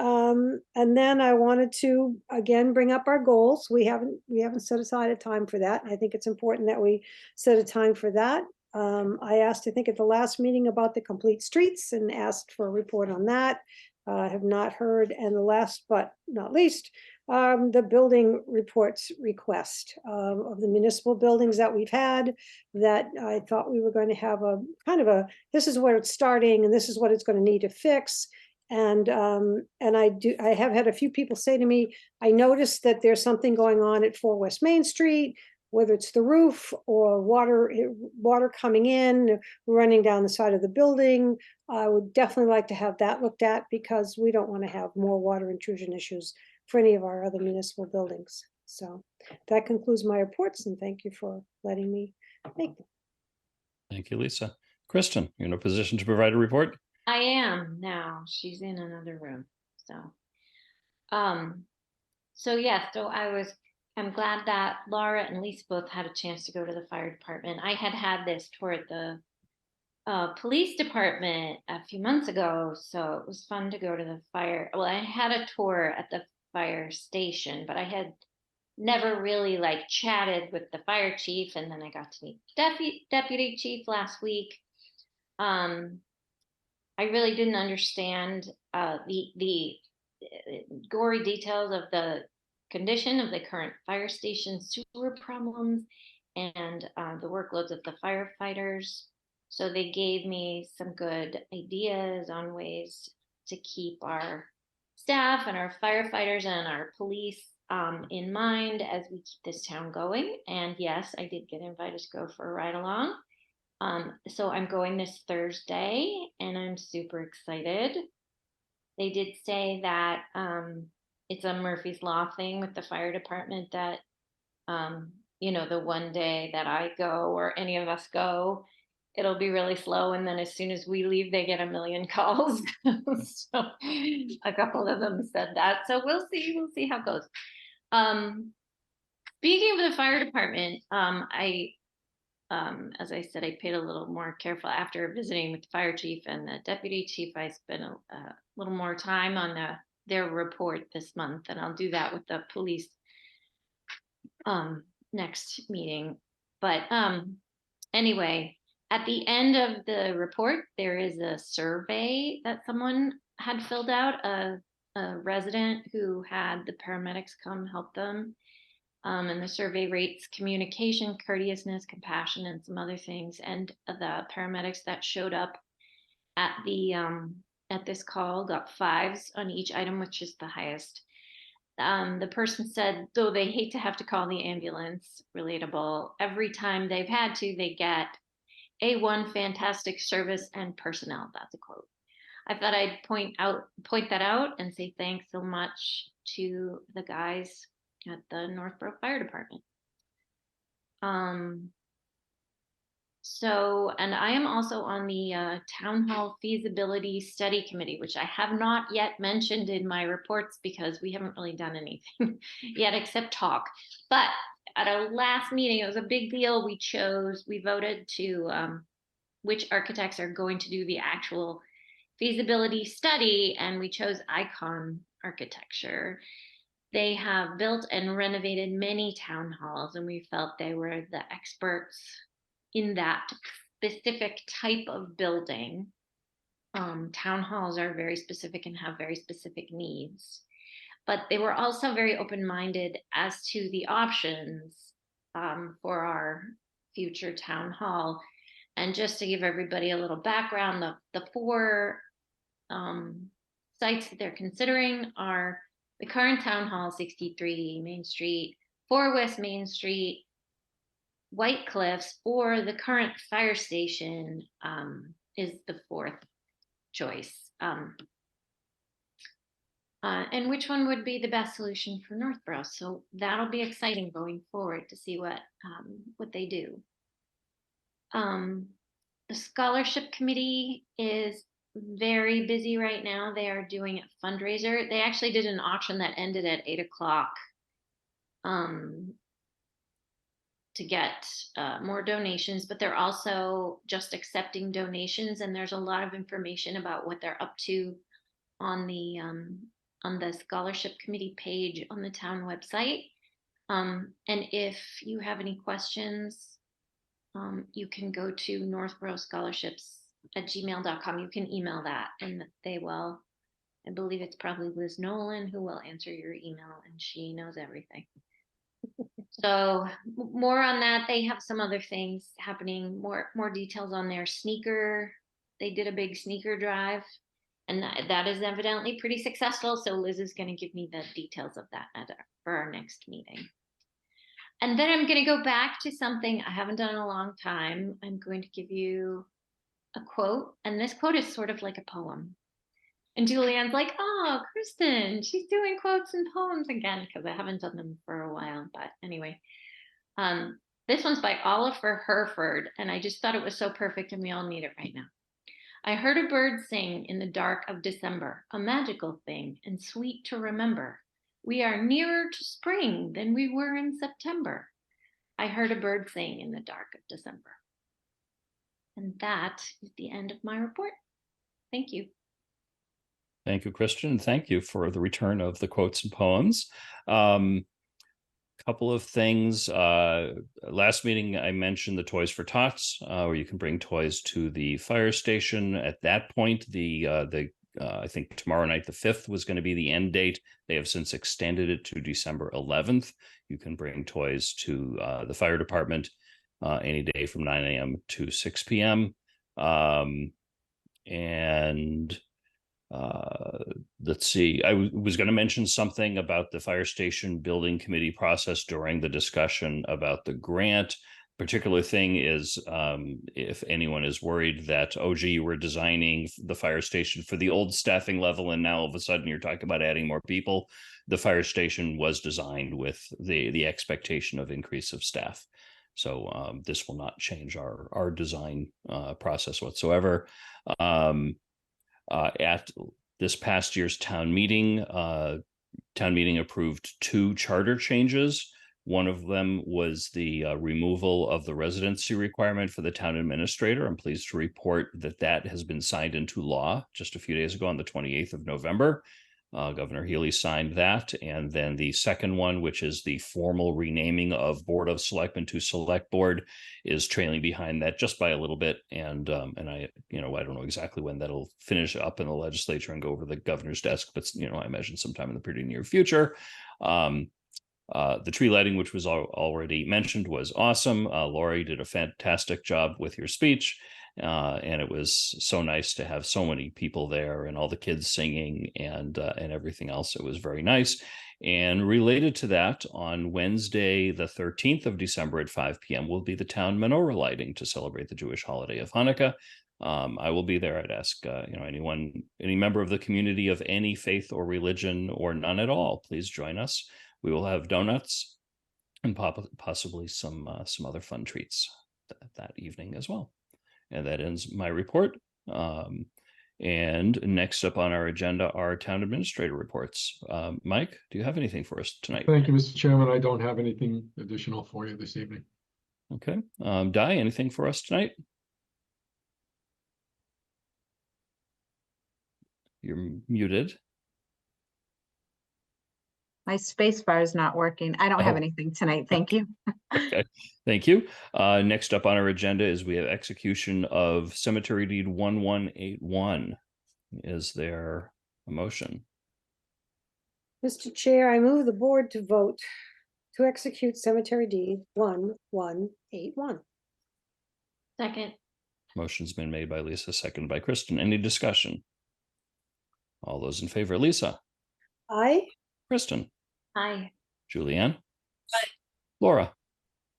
then I wanted to again bring up our goals. We haven't set aside a time for that. I think it's important that we set a time for that. I asked, I think at the last meeting, about the complete streets and asked for a report on that. Have not heard. And the last but not least, the building reports request of the municipal buildings that we've had, that I thought we were going to have a kind of this is where it's starting and this is what it's going to need to fix. And I have had a few people say to me, I noticed that there's something going on at 4 West Main Street. whether it's the roof or water coming in, running down the side of the building. I would definitely like to have that looked at because we don't want to have more water intrusion issues for any of our other municipal buildings. So that concludes my reports, and thank you for letting me make them. Thank you, Lisa. Kristen, you're in a position to provide a report? I am now. She's in another room. So I'm glad that Laura and Lisa both had a chance to go to the fire department. I had this tour at the police department a few months ago, so it was fun to go to the fire. Well, I had a tour at the fire station, but I had never really like chatted with the fire chief, and then I got to meet deputy chief last week. I really didn't understand the gory details of the condition of the current fire station sewer problems and the workloads of the firefighters. So they gave me some good ideas on ways to keep our staff and our firefighters and our police in mind as we keep this town going. And yes, I did get invited to go for a ride along. So I'm going this Thursday and I'm super excited. They did say that it's a Murphy's Law thing with the fire department that, the one day that I go or any of us go, it'll be really slow. And then as soon as we leave, they get a million calls. So a couple of them said that. So we'll see how it goes. Speaking of the fire department, as I said, I paid a little more careful after visiting with the fire chief and the deputy chief. I spent a little more time on their report this month, and I'll do that with the police next meeting. But anyway, at the end of the report, there is a survey that someone had filled out, a resident who had the paramedics come help them. And the survey rates communication, courteousness, compassion, and some other things. And the paramedics that showed up at this call got 5s on each item, which is the highest. The person said, though they hate to have to call the ambulance, relatable, every time they've had to, they get A1 fantastic service and personnel. That's a quote. I thought I'd point that out and say thanks so much to the guys at the Northborough Fire Department. And I am also on the Town Hall Feasibility Study Committee, which I have not yet mentioned in my reports because we haven't really done anything yet except talk. But at our last meeting, it was a big deal. We voted to which architects are going to do the actual feasibility study, and we chose Icon Architecture. They have built and renovated many town halls, and we felt they were the experts in that specific type of building. Town halls are very specific and have very specific needs, but they were also very open-minded as to the options for our future town hall. And just to give everybody a little background, the 4 sites that they're considering are the current town hall, 63 Main Street, 4 West Main Street, White Cliffs, or the current fire station is the 4th choice. And which one would be the best solution for Northborough? So that'll be exciting going forward to see what they do. The scholarship committee is very busy right now. They are doing a fundraiser. They actually did an auction that ended at 8 o'clock to get more donations, but they're also just accepting donations, and there's a lot of information about what they're up to on the scholarship committee page on the town website. And if you have any questions, you can go to northboroughscholarships@gmail.com. You can email that, and they will. I believe it's probably Liz Nolan who will answer your email, and she knows everything. So more on that. They have some other things happening, more details on their sneaker. They did a big sneaker drive, and that is evidently pretty successful. So Liz is going to give me the details of that for our next meeting. And then I'm going to go back to something I haven't done in a long time. I'm going to give you a quote, and this quote is sort of like a poem. And Julianne's like, oh, Kristen, she's doing quotes and poems again, because I haven't done them for a while. But anyway, this one's by Oliver Herford, and I just thought it was so perfect, and we all need it right now. I heard a bird sing in the dark of December, a magical thing and sweet to remember. We are nearer to spring than we were in September. I heard a bird sing in the dark of December. And that is the end of my report. Thank you. Thank you, Christian. Thank you for the return of the quotes and poems. Couple of things. Last meeting, I mentioned the Toys for Tots, where you can bring toys to the fire station. At that point, I think tomorrow night, the 5th, was going to be the end date. They have since extended it to December 11th. You can bring toys to the fire department any day from 9 a.m. to 6 p.m. Let's see, I was going to mention something about the fire station building committee process during the discussion about the grant. Particular thing is, if anyone is worried that, oh gee, you were designing the fire station for the old staffing level and now all of a sudden you're talking about adding more people, the fire station was designed with the expectation of increase of staff. So this will not change our design process whatsoever. At this past year's town meeting approved 2 charter changes. One of them was the removal of the residency requirement for the town administrator. I'm pleased to report that that has been signed into law just a few days ago on the 28th of November. Governor Healy signed that. And then the second one, which is the formal renaming of Board of Selectmen to Select Board, is trailing behind that just by a little bit. And I don't know exactly when that'll finish up in the legislature and go over the governor's desk, but I imagine sometime in the pretty near future. The tree lighting, which was already mentioned, was awesome. Lori did a fantastic job with your speech. And it was so nice to have so many people there and all the kids singing and everything else. It was very nice. And related to that, on Wednesday, the 13th of December at 5 p.m. will be the town menorah lighting to celebrate the Jewish holiday of Hanukkah. I will be there. I'd ask any member of the community of any faith or religion or none at all, please join us. We will have donuts and possibly some other fun treats that evening as well. And that ends my report. And next up on our agenda are town administrator reports. Mike, do you have anything for us tonight? Thank you, Mr. Chairman. I don't have anything additional for you this evening. Okay. Di, anything for us tonight? You're muted. My space bar is not working. I don't have anything tonight. Thank you. Okay, thank you. Next up on our agenda is we have execution of cemetery deed 1181. Is there a motion? Mr. Chair, I move the board to vote to execute cemetery deed 1181. Second. Motion's been made by Lisa, seconded by Kristen. Any discussion? All those in favor, Lisa? Aye. Kristen? Aye. Julianne? Aye. Laura?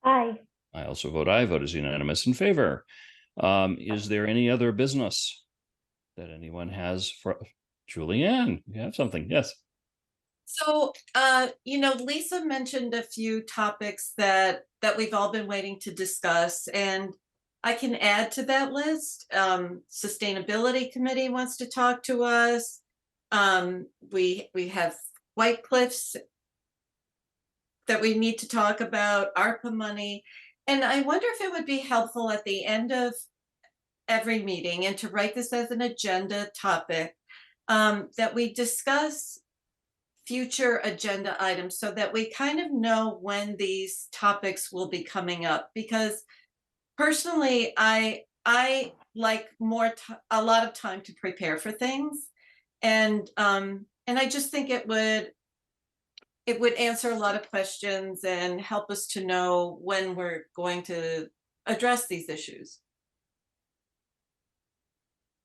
Aye. I also vote aye. Vote is unanimous in favor. Is there any other business that anyone has for Julianne? You have something? Yes. So, Lisa mentioned a few topics that we've all been waiting to discuss, and I can add to that list. Sustainability Committee wants to talk to us. We have White Cliffs that we need to talk about, ARPA money. And I wonder if it would be helpful at the end of every meeting, and to write this as an agenda topic, that we discuss future agenda items so that we kind of know when these topics will be coming up. Because personally, I like a lot of time to prepare for things, and I just think it would answer a lot of questions and help us to know when we're going to address these issues.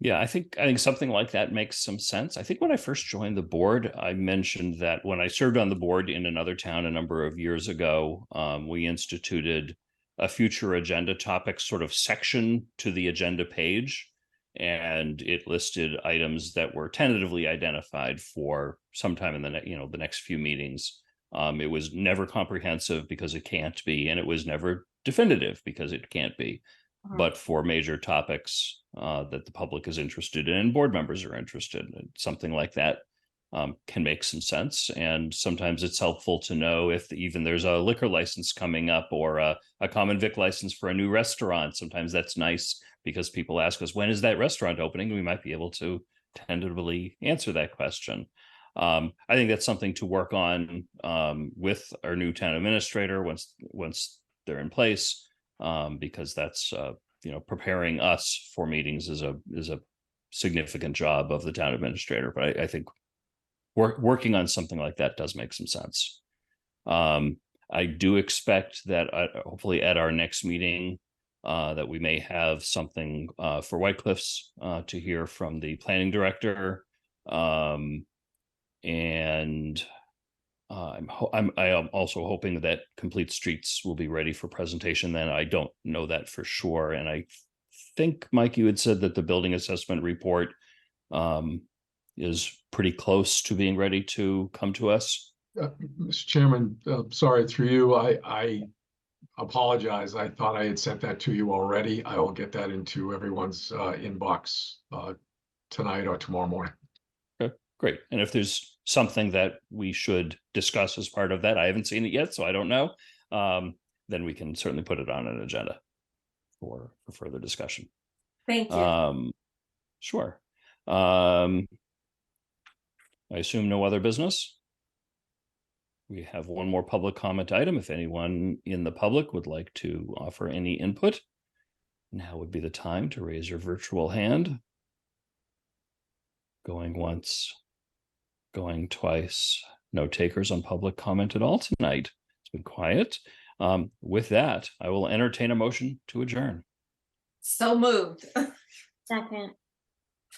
Yeah, I think something like that makes some sense. I think when I first joined the board, I mentioned that when I served on the board in another town a number of years ago, we instituted a future agenda topic sort of section to the agenda page, and it listed items that were tentatively identified for sometime in the next few meetings. It was never comprehensive because it can't be, and it was never definitive because it can't be. But for major topics that the public is interested in and board members are interested in, something like that can make some sense. And sometimes it's helpful to know if even there's a liquor license coming up or a common vic license for a new restaurant. Sometimes that's nice because people ask us, when is that restaurant opening? We might be able to tentatively answer that question. I think that's something to work on with our new town administrator once they're in place. Because that's preparing us for meetings is a significant job of the town administrator. But I think working on something like that does make some sense. I do expect that hopefully at our next meeting that we may have something for White Cliffs to hear from the planning director, and I am also hoping that Complete Streets will be ready for presentation then. I don't know that for sure. And I think, Mike, you had said that the building assessment report is pretty close to being ready to come to us. Mr. Chairman, sorry, through you, I apologize. I thought I had sent that to you already. I will get that into everyone's inbox tonight or tomorrow morning. Okay, great. And if there's something that we should discuss as part of that, I haven't seen it yet, so I don't know, then we can certainly put it on an agenda for further discussion. Thank you. Sure. I assume no other business. We have one more public comment item. If anyone in the public would like to offer any input, now would be the time to raise your virtual hand. Going once, going twice. No takers on public comment at all tonight. It's been quiet. With that, I will entertain a motion to adjourn. So moved. Second.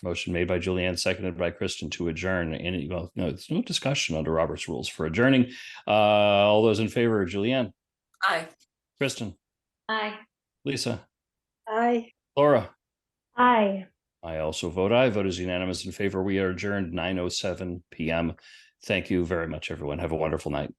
Motion made by Julianne, seconded by Kristen to adjourn. No, there's no discussion under Robert's rules for adjourning. All those in favor, Julianne? Aye. Kristen? Aye. Lisa? Aye. Laura? Aye. I also vote aye. Vote is unanimous in favor. We are adjourned 9:07 p.m. Thank you very much, everyone. Have a wonderful night.